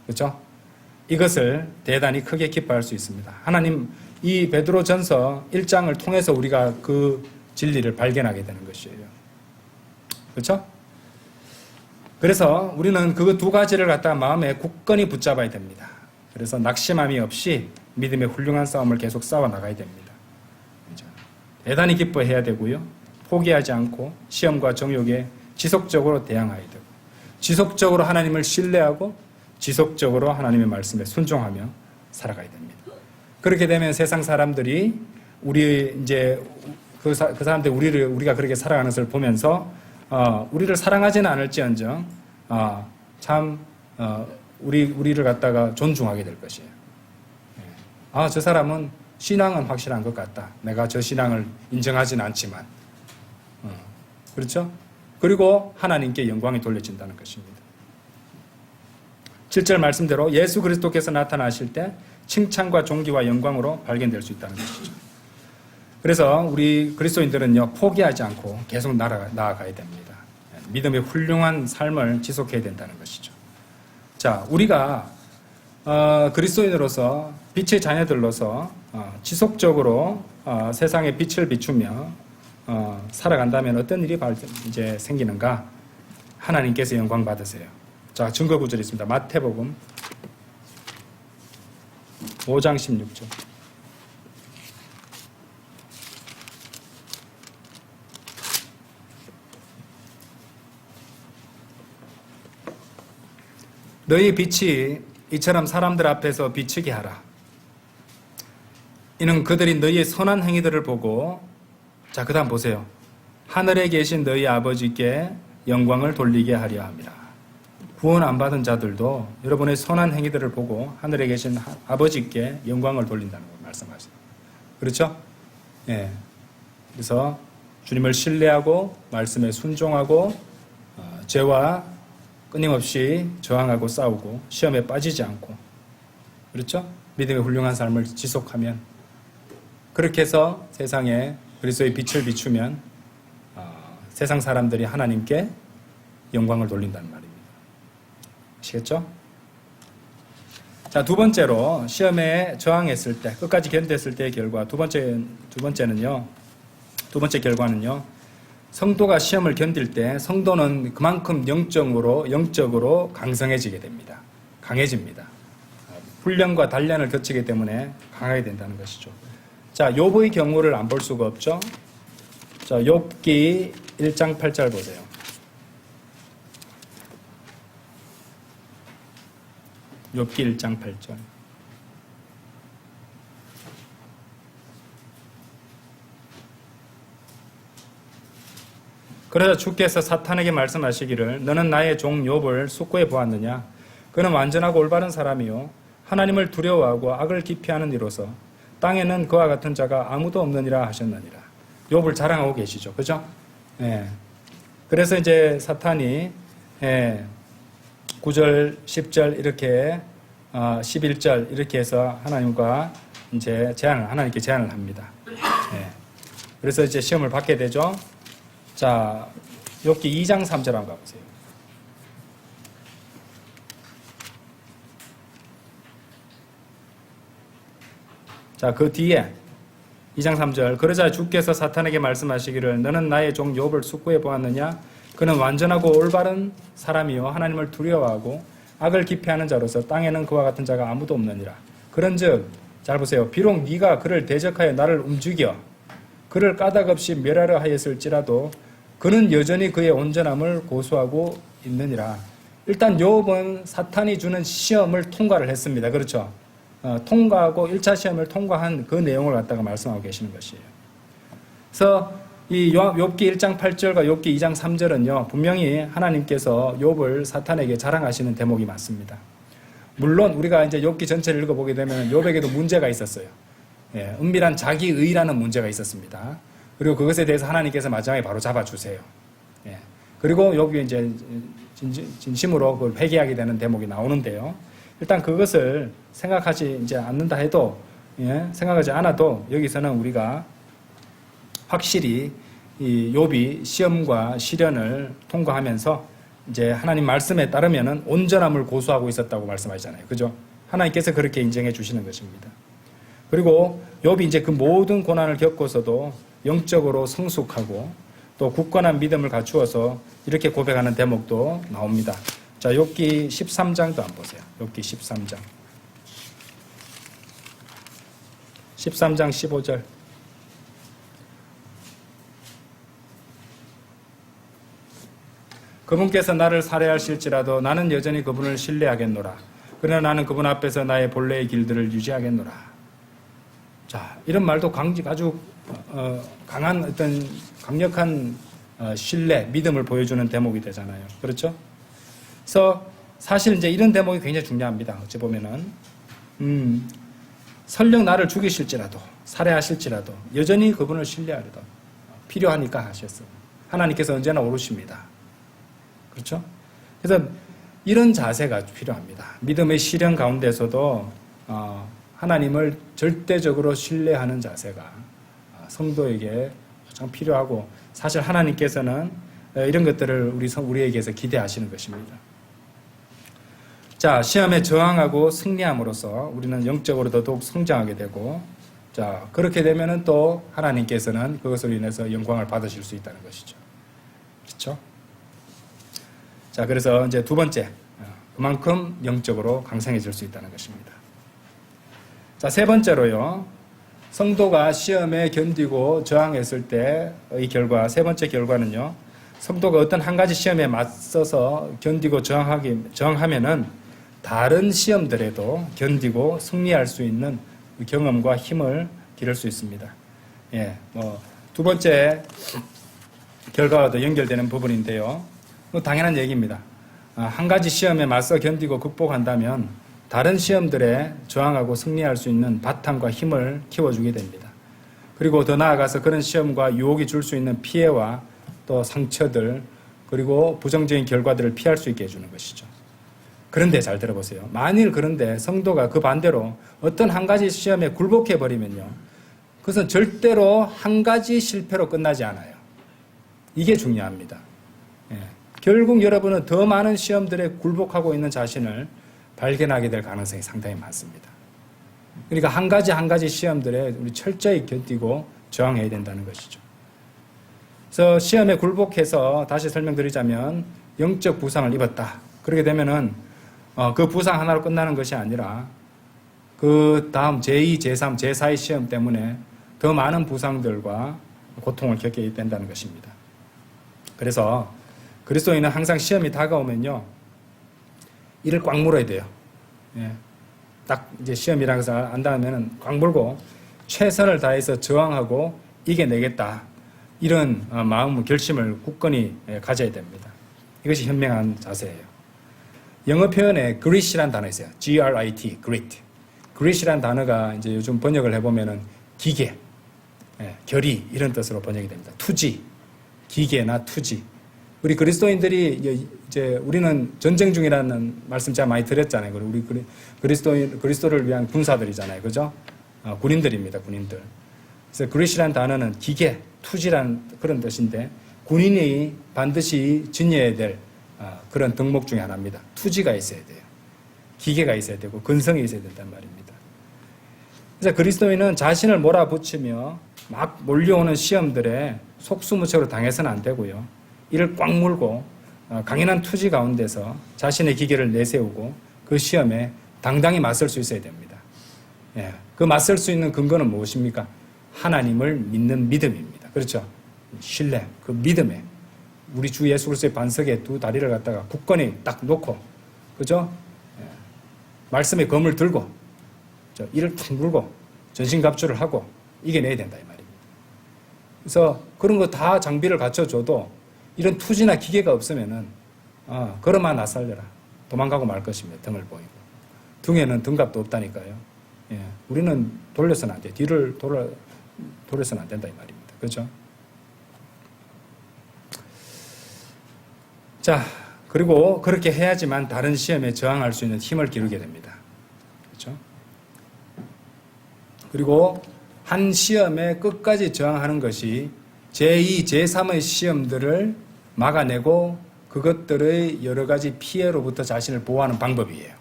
그렇죠? 이것을 대단히 크게 기뻐할 수 있습니다. 하나님, 이 베드로전서 1장을 통해서 우리가 그 진리를 발견하게 되는 것이에요. 그렇죠? 그래서 우리는 그 두 가지를 갖다가 마음에 굳건히 붙잡아야 됩니다. 그래서 낙심함이 없이 믿음의 훌륭한 싸움을 계속 싸워 나가야 됩니다. 대단히 기뻐해야 되고요. 포기하지 않고 시험과 정욕에 지속적으로 대항해야 되고, 지속적으로 하나님을 신뢰하고 지속적으로 하나님의 말씀에 순종하며 살아가야 됩니다. 그렇게 되면 세상 사람들이 그 사람들 우리가 그렇게 살아가는 것을 보면서 우리를 사랑하지는 않을지언정 우리를 갖다가 존중하게 될 것이에요. 저 사람은 신앙은 확실한 것 같다. 내가 저 신앙을 인정하지는 않지만. 그렇죠? 그리고 하나님께 영광이 돌려진다는 것입니다. 7절 말씀대로 예수 그리스도께서 나타나실 때 칭찬과 존귀와 영광으로 발견될 수 있다는 것이죠. 그래서 우리 그리스도인들은요, 포기하지 않고 계속 나아가야 됩니다. 믿음의 훌륭한 삶을 지속해야 된다는 것이죠. 자, 우리가 그리스도인으로서 빛의 자녀들로서 지속적으로 세상에 빛을 비추며 살아간다면 어떤 일이 이제 생기는가? 하나님께서 영광 받으세요. 자, 증거 구절이 있습니다. 마태복음 5장 16절. 너희 빛이 이처럼 사람들 앞에서 비치게 하라. 이는 그들이 너희의 선한 행위들을 보고, 자, 그 다음 보세요. 하늘에 계신 너희 아버지께 영광을 돌리게 하려 함이라. 구원 안 받은 자들도 여러분의 선한 행위들을 보고 하늘에 계신 아버지께 영광을 돌린다는 걸 말씀하시죠. 그렇죠? 예. 그래서 주님을 신뢰하고 말씀에 순종하고 죄와 끊임없이 저항하고 싸우고 시험에 빠지지 않고, 그렇죠? 믿음의 훌륭한 삶을 지속하면, 그렇게 해서 세상에 그리스도의 빛을 비추면 세상 사람들이 하나님께 영광을 돌린다는 말입니다. 아시겠죠? 자, 두 번째로 시험에 저항했을 때, 끝까지 견뎠을 때의 결과, 두 번째 결과는요, 성도가 시험을 견딜 때 성도는 그만큼 영적으로 강성해지게 됩니다. 강해집니다. 훈련과 단련을 거치기 때문에 강하게 된다는 것이죠. 자, 욥의 경우를 안 볼 수가 없죠. 자, 욥기 1장 8절 보세요. 욥기 1장 8절. 그러자 주께서 사탄에게 말씀하시기를 너는 나의 종 욥을 숙고해 보았느냐? 그는 완전하고 올바른 사람이요 하나님을 두려워하고 악을 기피하는 이로서 땅에는 그와 같은 자가 아무도 없느니라 하셨느니라. 욥을 자랑하고 계시죠. 그죠? 예. 그래서 이제 사탄이 9절, 10절 이렇게 11절 이렇게 해서 하나님과 이제 하나님께 제안을 합니다. 예. 그래서 이제 시험을 받게 되죠. 자, 욥기 2장 3절 한번 가보세요. 자, 그 뒤에 2장 3절. 그러자 주께서 사탄에게 말씀하시기를 너는 나의 종 욥을 숙고해 보았느냐? 그는 완전하고 올바른 사람이요 하나님을 두려워하고 악을 기피하는 자로서 땅에는 그와 같은 자가 아무도 없느니라. 그런즉 잘 보세요. 비록 네가 그를 대적하여 나를 움직여 그를 까닭없이 멸하려 하였을지라도 그는 여전히 그의 온전함을 고수하고 있느니라. 일단 욥은 사탄이 주는 시험을 통과를 했습니다. 그렇죠? 통과하고 1차 시험을 통과한 그 내용을 갖다가 말씀하고 계시는 것이에요. 그래서 이 욥기 1장 8절과 욥기 2장 3절은요. 분명히 하나님께서 욥을 사탄에게 자랑하시는 대목이 많습니다. 물론 우리가 이제 욥기 전체를 읽어보게 되면 욥에게도 문제가 있었어요. 예, 은밀한 자기의라는 문제가 있었습니다. 그리고 그것에 대해서 하나님께서 마지막에 바로 잡아주세요. 예. 그리고 욥이 이제 진심으로 그걸 회개하게 되는 대목이 나오는데요. 일단 그것을 생각하지 이제 않는다 해도, 예, 생각하지 않아도 여기서는 우리가 확실히 이 욥이 시험과 시련을 통과하면서 이제 하나님 말씀에 따르면은 온전함을 고수하고 있었다고 말씀하시잖아요. 그죠? 하나님께서 그렇게 인정해 주시는 것입니다. 그리고 욥이 이제 그 모든 고난을 겪고서도 영적으로 성숙하고 또 굳건한 믿음을 갖추어서 이렇게 고백하는 대목도 나옵니다. 자, 욥기 13장도 한번 보세요. 욥기 13장. 13장 15절. 그분께서 나를 살해하실지라도 나는 여전히 그분을 신뢰하겠노라. 그러나 나는 그분 앞에서 나의 본래의 길들을 유지하겠노라. 자, 이런 말도 아주 강한 어떤 강력한 신뢰, 믿음을 보여주는 대목이 되잖아요. 그렇죠? 그래서 사실 이제 이런 대목이 굉장히 중요합니다. 어찌 보면은 설령 나를 죽이실지라도 살해하실지라도 여전히 그분을 신뢰하려다 필요하니까 하셨어요. 하나님께서 언제나 오르십니다. 그렇죠? 그래서 이런 자세가 필요합니다. 믿음의 시련 가운데서도 하나님을 절대적으로 신뢰하는 자세가 성도에게 참 필요하고, 사실 하나님께서는 이런 것들을 우리에게서 기대하시는 것입니다. 자, 시험에 저항하고 승리함으로써 우리는 영적으로 더더욱 성장하게 되고, 자, 그렇게 되면은 또 하나님께서는 그것으로 인해서 영광을 받으실 수 있다는 것이죠. 그렇죠? 자, 그래서 이제 두 번째, 그만큼 영적으로 강성해질 수 있다는 것입니다. 자, 세 번째로요, 성도가 시험에 견디고 저항했을 때의 결과, 세 번째 결과는요, 성도가 어떤 한 가지 시험에 맞서서 견디고 저항하면은 다른 시험들에도 견디고 승리할 수 있는 경험과 힘을 기를 수 있습니다. 예, 두 번째 결과와도 연결되는 부분인데요. 당연한 얘기입니다. 한 가지 시험에 맞서 견디고 극복한다면 다른 시험들에 저항하고 승리할 수 있는 바탕과 힘을 키워주게 됩니다. 그리고 더 나아가서 그런 시험과 유혹이 줄 수 있는 피해와 또 상처들, 그리고 부정적인 결과들을 피할 수 있게 해주는 것이죠. 그런데 잘 들어보세요. 만일 그런데 성도가 그 반대로 어떤 한 가지 시험에 굴복해버리면요, 그것은 절대로 한 가지 실패로 끝나지 않아요. 이게 중요합니다. 예. 결국 여러분은 더 많은 시험들에 굴복하고 있는 자신을 발견하게 될 가능성이 상당히 많습니다. 그러니까 한 가지 시험들에 우리 철저히 견디고 저항해야 된다는 것이죠. 그래서 시험에 굴복해서 다시 설명드리자면 영적 부상을 입었다. 그렇게 되면은 그 부상 하나로 끝나는 것이 아니라 그 다음 제2, 제3, 제4의 시험 때문에 더 많은 부상들과 고통을 겪게 된다는 것입니다. 그래서 그리스도인은 항상 시험이 다가오면요, 이를 꽉 물어야 돼요. 예. 딱 이제 시험이라는 것을 안다면은 꽉 물고 최선을 다해서 저항하고 이겨내겠다. 이런 마음, 결심을 굳건히 가져야 됩니다. 이것이 현명한 자세예요. 영어 표현에 grit이라는 단어 있어요. G-R-I-T, grit. grit이라는 단어가 이제 요즘 번역을 해보면은 기계, 결의 이런 뜻으로 번역이 됩니다. 투지, 기계나 투지. 우리 그리스도인들이 이제 우리는 전쟁 중이라는 말씀 제가 많이 드렸잖아요. 우리 그리스도를 위한 군사들이잖아요. 그죠? 군인들입니다. 군인들. 그래서 그리스라는 단어는 기계, 투지라는 그런 뜻인데 군인이 반드시 지녀야 될 그런 덕목 중에 하나입니다. 투지가 있어야 돼요. 기계가 있어야 되고 근성이 있어야 된단 말입니다. 그래서 그리스도인은 자신을 몰아붙이며 막 몰려오는 시험들에 속수무책으로 당해서는 안 되고요. 이를 꽉 물고 강인한 투지 가운데서 자신의 기계를 내세우고 그 시험에 당당히 맞설 수 있어야 됩니다. 예, 그 맞설 수 있는 근거는 무엇입니까? 하나님을 믿는 믿음입니다. 그렇죠? 신뢰, 그 믿음에 우리 주 예수 그리스도의 반석에 두 다리를 갖다가 굳건히 딱 놓고, 그죠? 예, 말씀의 검을 들고 이를 툭 물고 전신갑주를 하고 이겨내야 된다 이 말입니다. 그래서 그런 거 다 장비를 갖춰줘도 이런 투지나 기계가 없으면은 걸어만 나살려라 도망가고 말 것입니다. 등을 보이고 등에는 등갑도 없다니까요. 예, 우리는 돌려서는 안 돼. 뒤를 돌려서는 안 된다 이 말입니다. 그렇죠? 자, 그리고 그렇게 해야지만 다른 시험에 저항할 수 있는 힘을 기르게 됩니다. 그렇죠? 그리고 한 시험에 끝까지 저항하는 것이 제2, 제3의 시험들을 막아내고 그것들의 여러 가지 피해로부터 자신을 보호하는 방법이에요.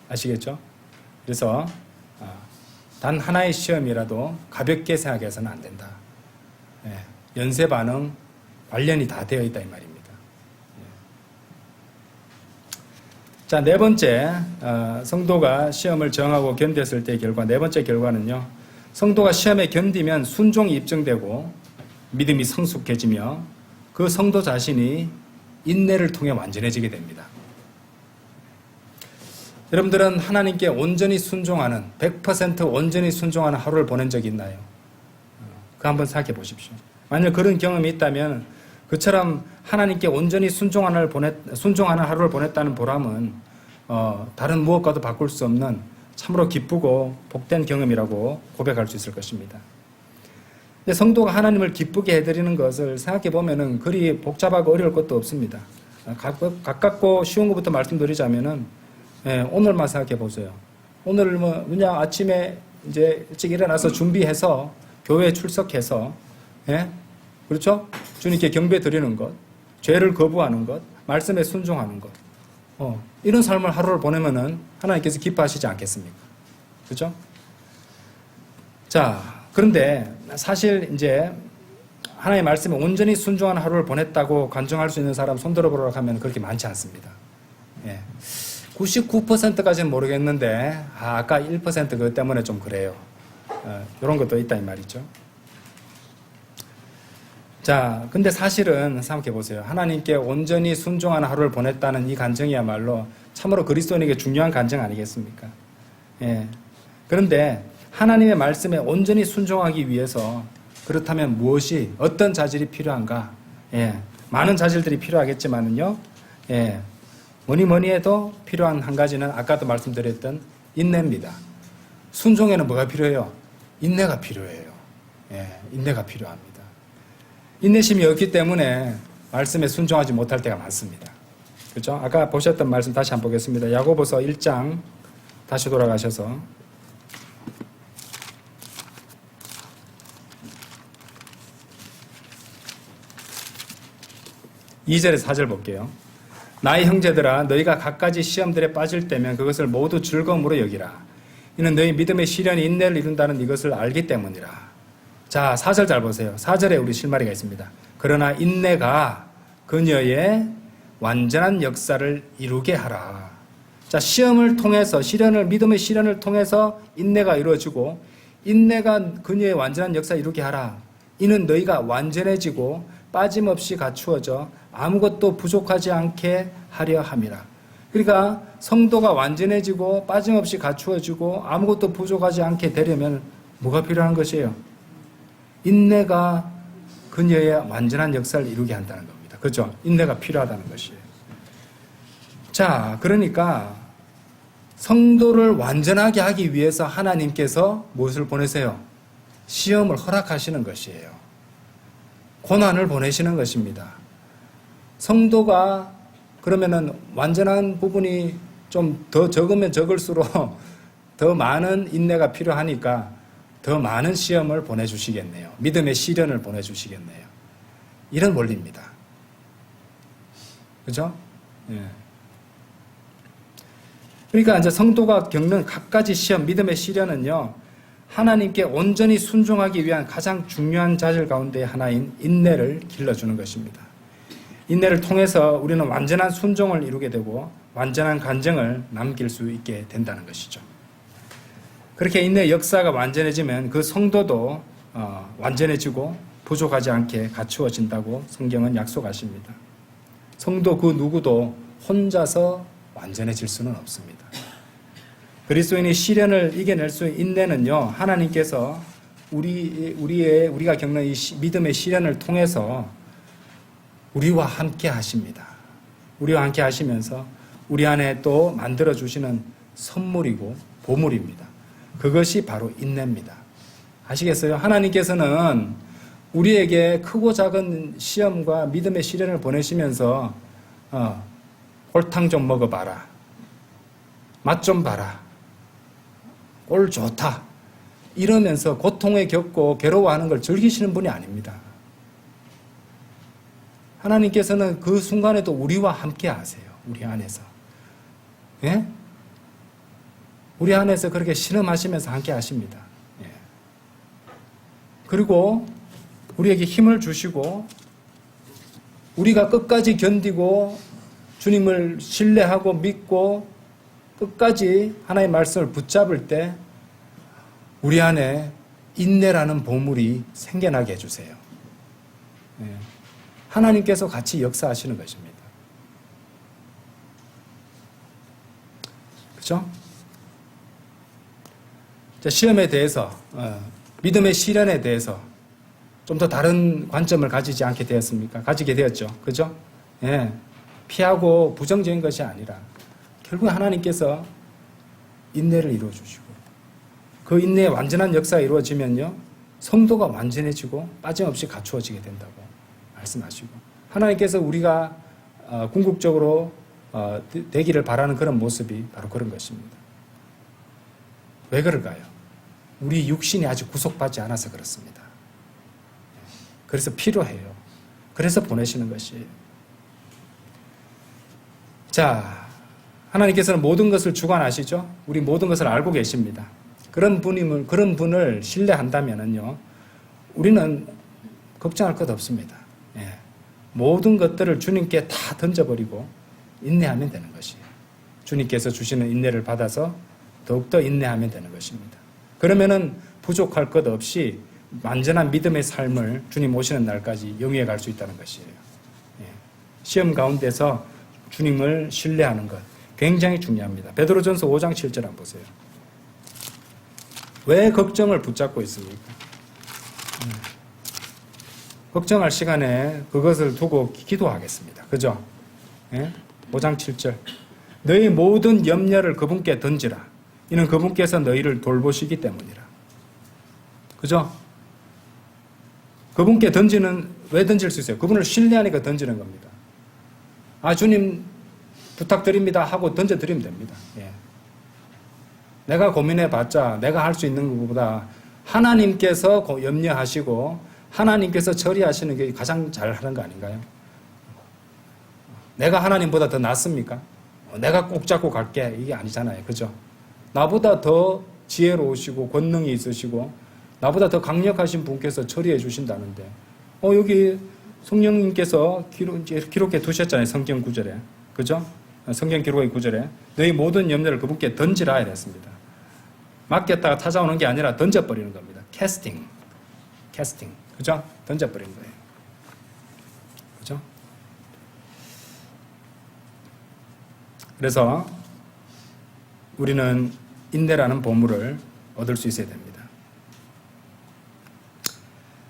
아시겠죠? 그래서 단 하나의 시험이라도 가볍게 생각해서는 안 된다. 연쇄 반응 관련이 다 되어 있다 이 말입니다. 자, 네 번째, 성도가 시험을 정하고 견뎠을 때의 결과, 네 번째 결과는요. 성도가 시험에 견디면 순종이 입증되고 믿음이 성숙해지며 그 성도 자신이 인내를 통해 완전해지게 됩니다. 여러분들은 하나님께 온전히 순종하는, 100% 온전히 순종하는 하루를 보낸 적이 있나요? 그거 한번 생각해 보십시오. 만약 그런 경험이 있다면 그처럼 하나님께 온전히 순종하는 하루를 보냈다는 보람은 다른 무엇과도 바꿀 수 없는 참으로 기쁘고 복된 경험이라고 고백할 수 있을 것입니다. 근데 성도가 하나님을 기쁘게 해드리는 것을 생각해 보면은 그리 복잡하고 어려울 것도 없습니다. 가깝고 쉬운 것부터 말씀드리자면은 오늘만 생각해 보세요. 오늘 그냥 아침에 이제 일찍 일어나서 준비해서 교회에 출석해서 그렇죠? 주님께 경배 드리는 것, 죄를 거부하는 것, 말씀에 순종하는 것. 이런 삶을 하루를 보내면은 하나님께서 기뻐하시지 않겠습니까? 그렇죠? 자, 그런데 사실 이제 하나님의 말씀에 온전히 순종하는 하루를 보냈다고 간증할 수 있는 사람 손 들어보라고 하면 그렇게 많지 않습니다. 99%까지는 모르겠는데 아까 1% 그것 때문에 좀 그래요. 이런 것도 있다 이 말이죠. 자, 근데 사실은 생각해 보세요. 하나님께 온전히 순종하는 하루를 보냈다는 이 간증이야말로 참으로 그리스도인에게 중요한 간증 아니겠습니까? 그런데 하나님의 말씀에 온전히 순종하기 위해서 그렇다면 무엇이, 어떤 자질이 필요한가? 많은 자질들이 필요하겠지만은요, 뭐니 해도 필요한 한 가지는 아까도 말씀드렸던 인내입니다. 순종에는 뭐가 필요해요? 인내가 필요해요. 인내가 필요합니다. 인내심이 없기 때문에 말씀에 순종하지 못할 때가 많습니다. 그렇죠? 아까 보셨던 말씀 다시 한번 보겠습니다. 야고보서 1장 다시 돌아가셔서 2절에서 4절 볼게요. 나의 형제들아 너희가 갖가지 시험들에 빠질 때면 그것을 모두 즐거움으로 여기라. 이는 너희 믿음의 시련이 인내를 이룬다는 이것을 알기 때문이라. 자, 4절 잘 보세요. 4절에 우리 실마리가 있습니다. 그러나 인내가 그녀의 완전한 역사를 이루게 하라. 자, 시험을 통해서 믿음의 시련을 통해서 인내가 이루어지고 인내가 그녀의 완전한 역사를 이루게 하라. 이는 너희가 완전해지고 빠짐없이 갖추어져 아무것도 부족하지 않게 하려 함이라. 그러니까 성도가 완전해지고 빠짐없이 갖추어지고 아무것도 부족하지 않게 되려면 뭐가 필요한 것이에요? 인내가 그녀의 완전한 역사를 이루게 한다는 겁니다. 그렇죠? 인내가 필요하다는 것이에요. 자, 그러니까 성도를 완전하게 하기 위해서 하나님께서 무엇을 보내세요? 시험을 허락하시는 것이에요. 고난을 보내시는 것입니다. 성도가 그러면은 완전한 부분이 좀 더 적으면 적을수록 더 많은 인내가 필요하니까 더 많은 시험을 보내주시겠네요. 믿음의 시련을 보내주시겠네요. 이런 원리입니다. 그죠? 그러니까 이제 성도가 겪는 갖가지 시험, 믿음의 시련은요, 하나님께 온전히 순종하기 위한 가장 중요한 자질 가운데 하나인 인내를 길러주는 것입니다. 인내를 통해서 우리는 완전한 순종을 이루게 되고 완전한 간증을 남길 수 있게 된다는 것이죠. 그렇게 인내의 역사가 완전해지면 그 성도도 완전해지고 부족하지 않게 갖추어진다고 성경은 약속하십니다. 성도 그 누구도 혼자서 완전해질 수는 없습니다. 그리스도인이 시련을 이겨낼 수 있는 인내는요, 하나님께서 우리가 겪는 이 믿음의 시련을 통해서 우리와 함께 하십니다. 우리와 함께 하시면서 우리 안에 또 만들어주시는 선물이고 보물입니다. 그것이 바로 인내입니다. 아시겠어요? 하나님께서는 우리에게 크고 작은 시험과 믿음의 시련을 보내시면서 꼴탕 좀 먹어봐라. 맛 좀 봐라. 꼴 좋다. 이러면서 고통에 겪고 괴로워하는 걸 즐기시는 분이 아닙니다. 하나님께서는 그 순간에도 우리와 함께 하세요. 우리 안에서. 예? 우리 안에서 그렇게 신음하시면서 함께 하십니다. 예. 그리고 우리에게 힘을 주시고 우리가 끝까지 견디고 주님을 신뢰하고 믿고 끝까지 하나님의 말씀을 붙잡을 때 우리 안에 인내라는 보물이 생겨나게 해주세요. 하나님께서 같이 역사하시는 것입니다. 그렇죠? 시험에 대해서 믿음의 시련에 대해서 좀 더 다른 관점을 가지지 않게 되었습니까? 가지게 되었죠. 그죠? 예. 피하고 부정적인 것이 아니라 결국 하나님께서 인내를 이루어 주시고 그 인내의 완전한 역사가 이루어지면요. 성도가 완전해지고 빠짐없이 갖추어지게 된다고 말씀하시고 하나님께서 우리가 궁극적으로 되기를 바라는 그런 모습이 바로 그런 것입니다. 왜 그럴까요? 우리 육신이 아직 구속받지 않아서 그렇습니다. 그래서 필요해요. 그래서 보내시는 것이에요. 자, 하나님께서는 모든 것을 주관하시죠. 우리 모든 것을 알고 계십니다. 그런 분을 신뢰한다면요, 우리는 걱정할 것 없습니다. 예. 모든 것들을 주님께 다 던져버리고 인내하면 되는 것이에요. 주님께서 주시는 인내를 받아서 더욱더 인내하면 되는 것입니다. 그러면은 부족할 것 없이 완전한 믿음의 삶을 주님 오시는 날까지 영위해 갈 수 있다는 것이에요. 예. 시험 가운데서 주님을 신뢰하는 것 굉장히 중요합니다. 베드로전서 5장 7절 한번 보세요. 왜 걱정을 붙잡고 있습니까? 걱정할 시간에 그것을 두고 기도하겠습니다. 그죠? 예? 5장 7절. 너희 모든 염려를 그분께 던지라. 이는 그분께서 너희를 돌보시기 때문이라. 그죠? 그분께 왜 던질 수 있어요? 그분을 신뢰하니까 던지는 겁니다. 아, 주님 부탁드립니다 하고 던져드리면 됩니다. 예. 내가 고민해봤자 내가 할 수 있는 것보다 하나님께서 염려하시고 하나님께서 처리하시는 게 가장 잘하는 거 아닌가요? 내가 하나님보다 더 낫습니까? 내가 꼭 잡고 갈게 이게 아니잖아요. 그죠? 나보다 더 지혜로우시고 권능이 있으시고 나보다 더 강력하신 분께서 처리해 주신다는데 여기 성령님께서 기록해 두셨잖아요. 성경 구절에. 그죠? 성경 기록의 구절에 너희 모든 염려를 그분께 던지라 이랬습니다. 맡겼다가 찾아오는 게 아니라 던져버리는 겁니다. 캐스팅. 그죠? 던져버리는 거예요. 그죠? 그래서 우리는 인내라는 보물을 얻을 수 있어야 됩니다.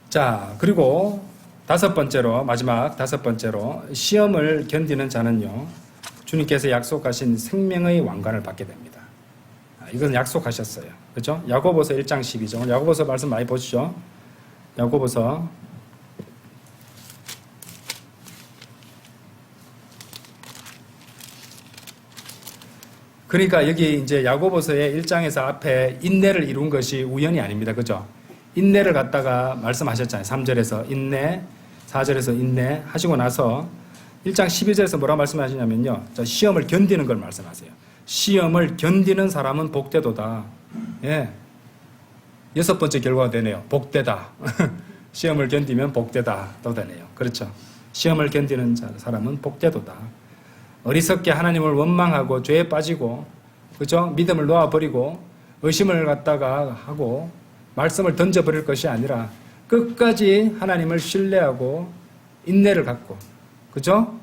자, 그리고 마지막 다섯 번째로 시험을 견디는 자는요, 주님께서 약속하신 생명의 왕관을 받게 됩니다. 이건 약속하셨어요. 그죠? 야고보서 1장 12절. 야고보서 말씀 많이 보시죠. 야고보서 그러니까 여기 이제 야고보서의 1장에서 앞에 인내를 이룬 것이 우연이 아닙니다. 그죠? 인내를 갖다가 말씀하셨잖아요. 3절에서 인내, 4절에서 인내 하시고 나서 1장 12절에서 뭐라고 말씀하시냐면요. 시험을 견디는 걸 말씀하세요. 시험을 견디는 사람은 복되도다. 예. 6번째 결과가 되네요. 복되다. 시험을 견디면 복되다. 또 되네요. 그렇죠. 시험을 견디는 사람은 복되도다. 어리석게 하나님을 원망하고 죄에 빠지고, 그죠? 믿음을 놓아버리고 의심을 갖다가 하고 말씀을 던져버릴 것이 아니라 끝까지 하나님을 신뢰하고 인내를 갖고, 그죠?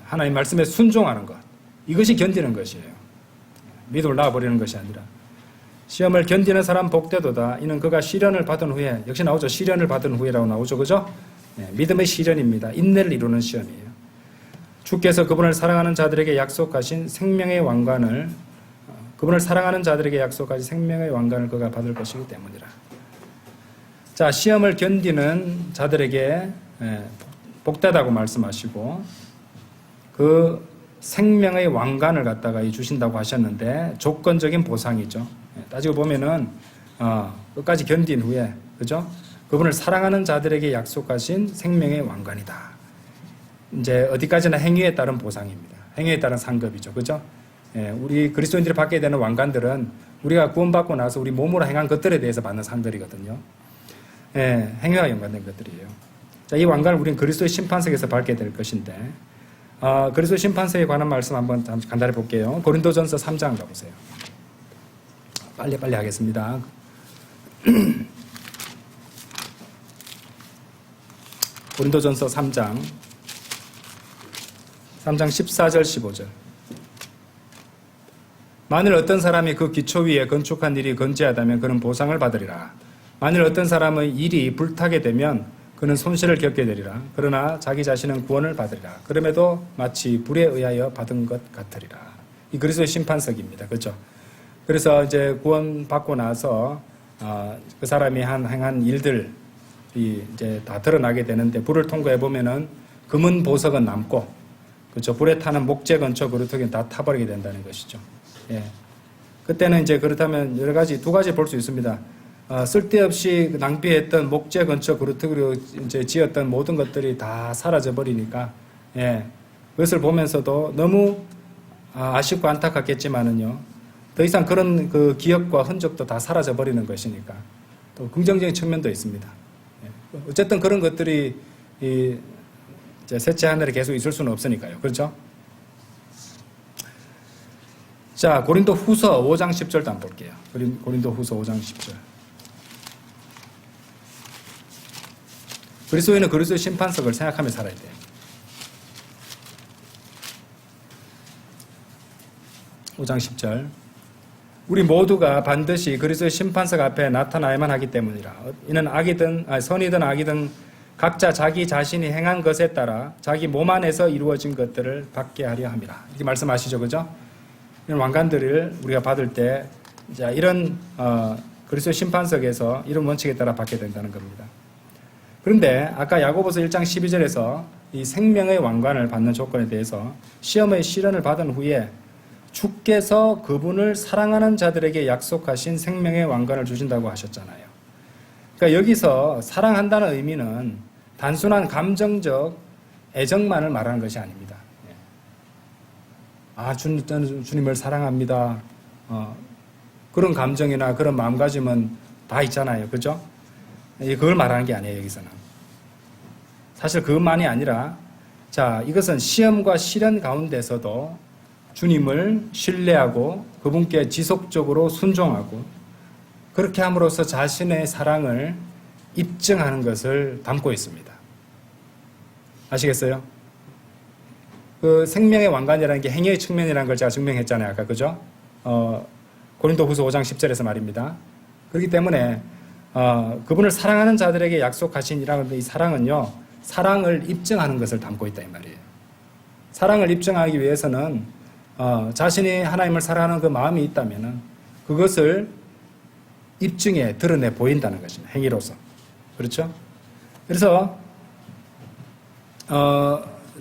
하나님 말씀에 순종하는 것. 이것이 견디는 것이에요. 믿음을 놔버리는 것이 아니라. 시험을 견디는 사람 복되도다. 이는 그가 시련을 받은 후에, 역시 나오죠. 시련을 받은 후에라고 나오죠. 그죠? 믿음의 시련입니다. 인내를 이루는 시험이에요. 주께서 그분을 사랑하는 자들에게 약속하신 생명의 왕관을 그가 받을 것이기 때문이라. 자, 시험을 견디는 자들에게 복되다고 말씀하시고 그 생명의 왕관을 갖다가 주신다고 하셨는데 조건적인 보상이죠. 따지고 보면은 끝까지 견딘 후에, 그죠? 그분을 사랑하는 자들에게 약속하신 생명의 왕관이다. 이제 어디까지나 행위에 따른 보상입니다. 행위에 따른 상급이죠. 그죠? 우리 그리스도인들이 받게 되는 왕관들은 우리가 구원받고 나서 우리 몸으로 행한 것들에 대해서 받는 상들이거든요. 예, 행위와 연관된 것들이에요. 자, 이 왕관을 우리는 그리스도의 심판석에서 밟게 될 것인데, 그리스도의 심판석에 관한 말씀 한번 간단히 볼게요. 고린도전서 3장 가보세요. 빨리 하겠습니다. 고린도전서 3장 14절 15절. 만일 어떤 사람이 그 기초 위에 건축한 일이 건재하다면 그는 보상을 받으리라. 만일 어떤 사람의 일이 불타게 되면 그는 손실을 겪게 되리라. 그러나 자기 자신은 구원을 받으리라. 그럼에도 마치 불에 의하여 받은 것 같으리라. 이 그리스도의 심판석입니다. 그렇죠? 그래서 이제 구원받고 나서 그 사람이 행한 일들이 이제 다 드러나게 되는데, 불을 통과해 보면은 금은 보석은 남고, 그렇죠? 불에 타는 목재 건축 그루터기는 다 타버리게 된다는 것이죠. 예. 그때는 이제 그렇다면 두 가지 볼 수 있습니다. 쓸데없이 낭비했던 목재 건축 그루터기로 이제 지었던 모든 것들이 다 사라져 버리니까, 예. 그것을 보면서도 너무 아쉽고 안타깝겠지만은요, 더 이상 그런 그 기억과 흔적도 다 사라져 버리는 것이니까 또 긍정적인 측면도 있습니다. 예. 어쨌든 그런 것들이 이제 셋째 하늘에 계속 있을 수는 없으니까요. 그렇죠? 자, 고린도 후서 5장 10절도 한번 볼게요. 고린도 후서 5장 10절. 그리스도인은 그리스도의 심판석을 생각하며 살아야 돼요. 5장 10절. 우리 모두가 반드시 그리스도의 심판석 앞에 나타나야만 하기 때문이라. 이는 선이든 악이든 각자 자기 자신이 행한 것에 따라 자기 몸 안에서 이루어진 것들을 받게 하려 함이라. 이렇게 말씀하시죠. 그죠? 이런 왕관들을 우리가 받을 때 이런 그리스도 심판석에서 이런 원칙에 따라 받게 된다는 겁니다. 그런데 아까 야고보서 1장 12절에서 이 생명의 왕관을 받는 조건에 대해서 시험의 시련을 받은 후에 주께서 그분을 사랑하는 자들에게 약속하신 생명의 왕관을 주신다고 하셨잖아요. 그러니까 여기서 사랑한다는 의미는 단순한 감정적 애정만을 말하는 것이 아닙니다. 저는 주님을 사랑합니다. 그런 감정이나 그런 마음가짐은 다 있잖아요. 그죠? 그걸 말하는 게 아니에요, 여기서는. 사실 그것만이 아니라, 이것은 시험과 시련 가운데서도 주님을 신뢰하고 그분께 지속적으로 순종하고 그렇게 함으로써 자신의 사랑을 입증하는 것을 담고 있습니다. 아시겠어요? 그 생명의 왕관이라는 게 행위의 측면이라는 걸 제가 증명했잖아요. 아까 그죠? 고린도후서 5장 10절에서 말입니다. 그렇기 때문에 그분을 사랑하는 자들에게 약속하신 이 사랑은요, 사랑을 입증하는 것을 담고 있다 이 말이에요. 사랑을 입증하기 위해서는 자신이 하나님을 사랑하는 그 마음이 있다면은 그것을 입증해 드러내 보인다는 것입니다. 행위로서. 그렇죠? 그래서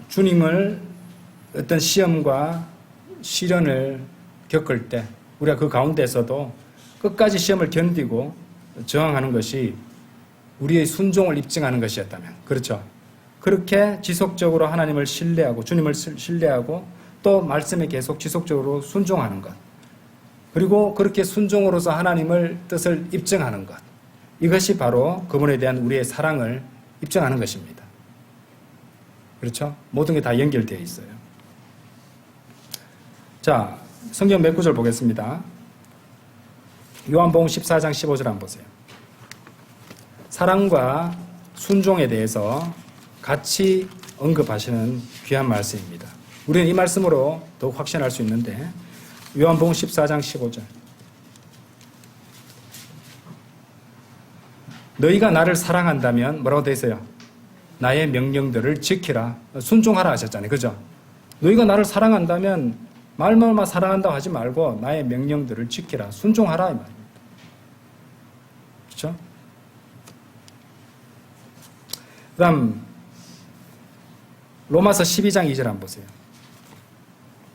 주님을 어떤 시험과 시련을 겪을 때 우리가 그 가운데서도 끝까지 시험을 견디고 저항하는 것이 우리의 순종을 입증하는 것이었다면, 그렇죠? 그렇게 지속적으로 하나님을 신뢰하고 주님을 신뢰하고 또 말씀에 계속 지속적으로 순종하는 것, 그리고 그렇게 순종으로서 하나님을 뜻을 입증하는 것, 이것이 바로 그분에 대한 우리의 사랑을 입증하는 것입니다. 그렇죠? 모든 게 다 연결되어 있어요. 자, 성경 몇 구절 보겠습니다. 요한복음 14장 15절 한번 보세요. 사랑과 순종에 대해서 같이 언급하시는 귀한 말씀입니다. 우리는 이 말씀으로 더욱 확신할 수 있는데, 요한복음 14장 15절. 너희가 나를 사랑한다면 뭐라고 되어 있어요? 나의 명령들을 지키라. 순종하라 하셨잖아요. 그죠? 너희가 나를 사랑한다면 말만 사랑한다고 하지 말고 나의 명령들을 지키라. 순종하라 이 말입니다. 그렇죠? 그 다음 로마서 12장 2절 한번 보세요.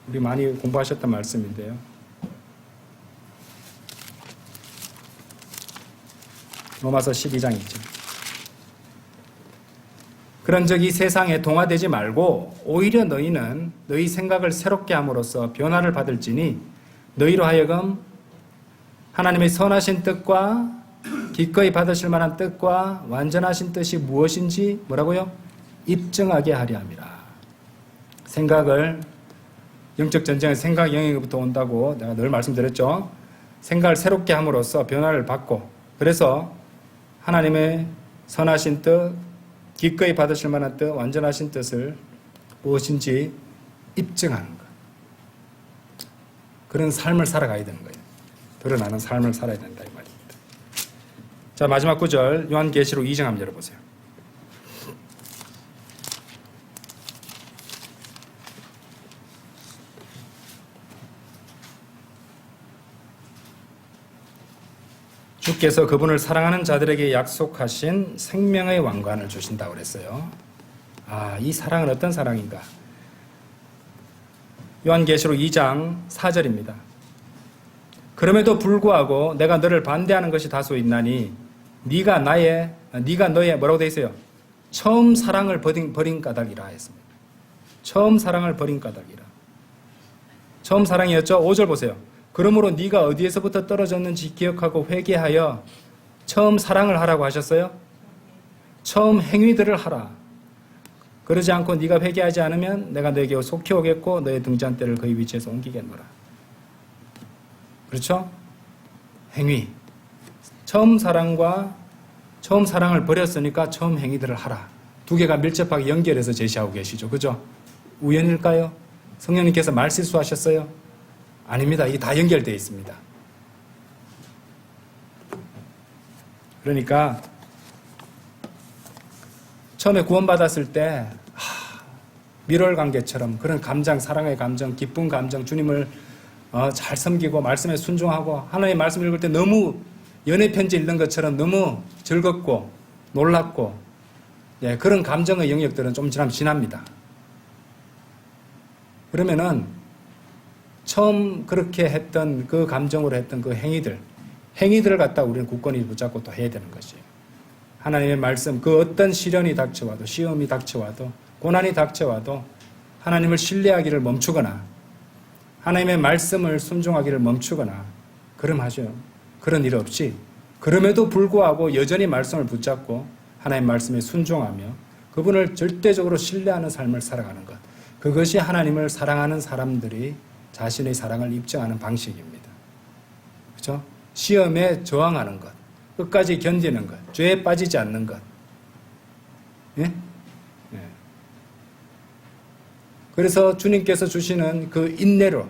우리 많이 공부하셨던 말씀인데요. 로마서 12장 2절. 그런즉 이 세상에 동화되지 말고 오히려 너희는 너희 생각을 새롭게 함으로써 변화를 받을지니 너희로 하여금 하나님의 선하신 뜻과 기꺼이 받으실 만한 뜻과 완전하신 뜻이 무엇인지 뭐라고요? 입증하게 하려 함이라. 생각을 영적 전쟁은 생각 영역부터 온다고 내가 늘 말씀드렸죠. 생각을 새롭게 함으로써 변화를 받고 그래서 하나님의 선하신 뜻, 기꺼이 받으실 만한 뜻, 완전하신 뜻을 무엇인지 입증하는 것. 그런 삶을 살아가야 되는 거예요. 드러나는 삶을 살아야 된다 이 말입니다. 자, 마지막 구절 요한계시록 2장 한번 열어보세요. 주께서 그분을 사랑하는 자들에게 약속하신 생명의 왕관을 주신다고 그랬어요. 이 사랑은 어떤 사랑인가? 요한계시록 2장 4절입니다. 그럼에도 불구하고 내가 너를 반대하는 것이 다소 있나니 네가 너의 뭐라고 돼 있어요? 처음 사랑을 버린 까닭이라 했습니다. 처음 사랑을 버린 까닭이라. 처음 사랑이었죠? 5절 보세요. 그러므로 네가 어디에서부터 떨어졌는지 기억하고 회개하여 처음 사랑을 하라고 하셨어요? 처음 행위들을 하라. 그러지 않고 네가 회개하지 않으면 내가 너에게 속히 오겠고 너의 등잔대를 그의 위치에서 옮기겠노라. 그렇죠? 행위. 처음 사랑을 버렸으니까 처음 행위들을 하라. 두 개가 밀접하게 연결해서 제시하고 계시죠. 그죠? 우연일까요? 성령님께서 말실수하셨어요? 아닙니다. 이게 다 연결되어 있습니다. 그러니까 처음에 구원받았을 때 밀월관계처럼 그런 감정, 사랑의 감정, 기쁜 감정, 주님을 잘 섬기고 말씀에 순종하고 하나님의 말씀 읽을 때 너무 연애 편지 읽는 것처럼 너무 즐겁고 놀랍고 그런 감정의 영역들은 좀 지나면 지납니다. 그러면은 처음 그렇게 했던 그 감정으로 했던 그 행위들을 갖다 우리는 굳건히 붙잡고 또 해야 되는 것이에요. 하나님의 말씀, 그 어떤 시련이 닥쳐와도, 시험이 닥쳐와도, 고난이 닥쳐와도 하나님을 신뢰하기를 멈추거나 하나님의 말씀을 순종하기를 멈추거나 그럼하죠. 그런 일 없이 그럼에도 불구하고 여전히 말씀을 붙잡고 하나님의 말씀에 순종하며 그분을 절대적으로 신뢰하는 삶을 살아가는 것. 그것이 하나님을 사랑하는 사람들이 자신의 사랑을 입증하는 방식입니다. 그렇죠? 시험에 저항하는 것, 끝까지 견디는 것, 죄에 빠지지 않는 것. 예? 예. 그래서 주님께서 주시는 그 인내로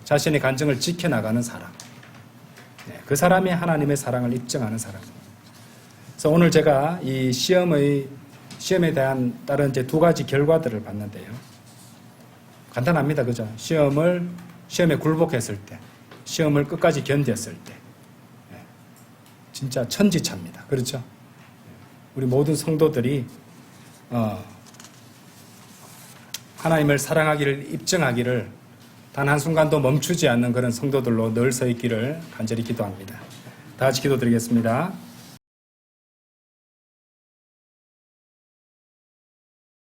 자신의 간증을 지켜나가는 사람. 그 사람이 하나님의 사랑을 입증하는 사람입니다. 그래서 오늘 제가 이 시험에 대한 다른 이제 두 가지 결과들을 봤는데요. 간단합니다. 그죠? 시험에 굴복했을 때, 시험을 끝까지 견뎠을 때, 진짜 천지차입니다. 그렇죠? 우리 모든 성도들이, 하나님을 사랑하기를, 입증하기를 단 한순간도 멈추지 않는 그런 성도들로 늘 서 있기를 간절히 기도합니다. 다 같이 기도드리겠습니다.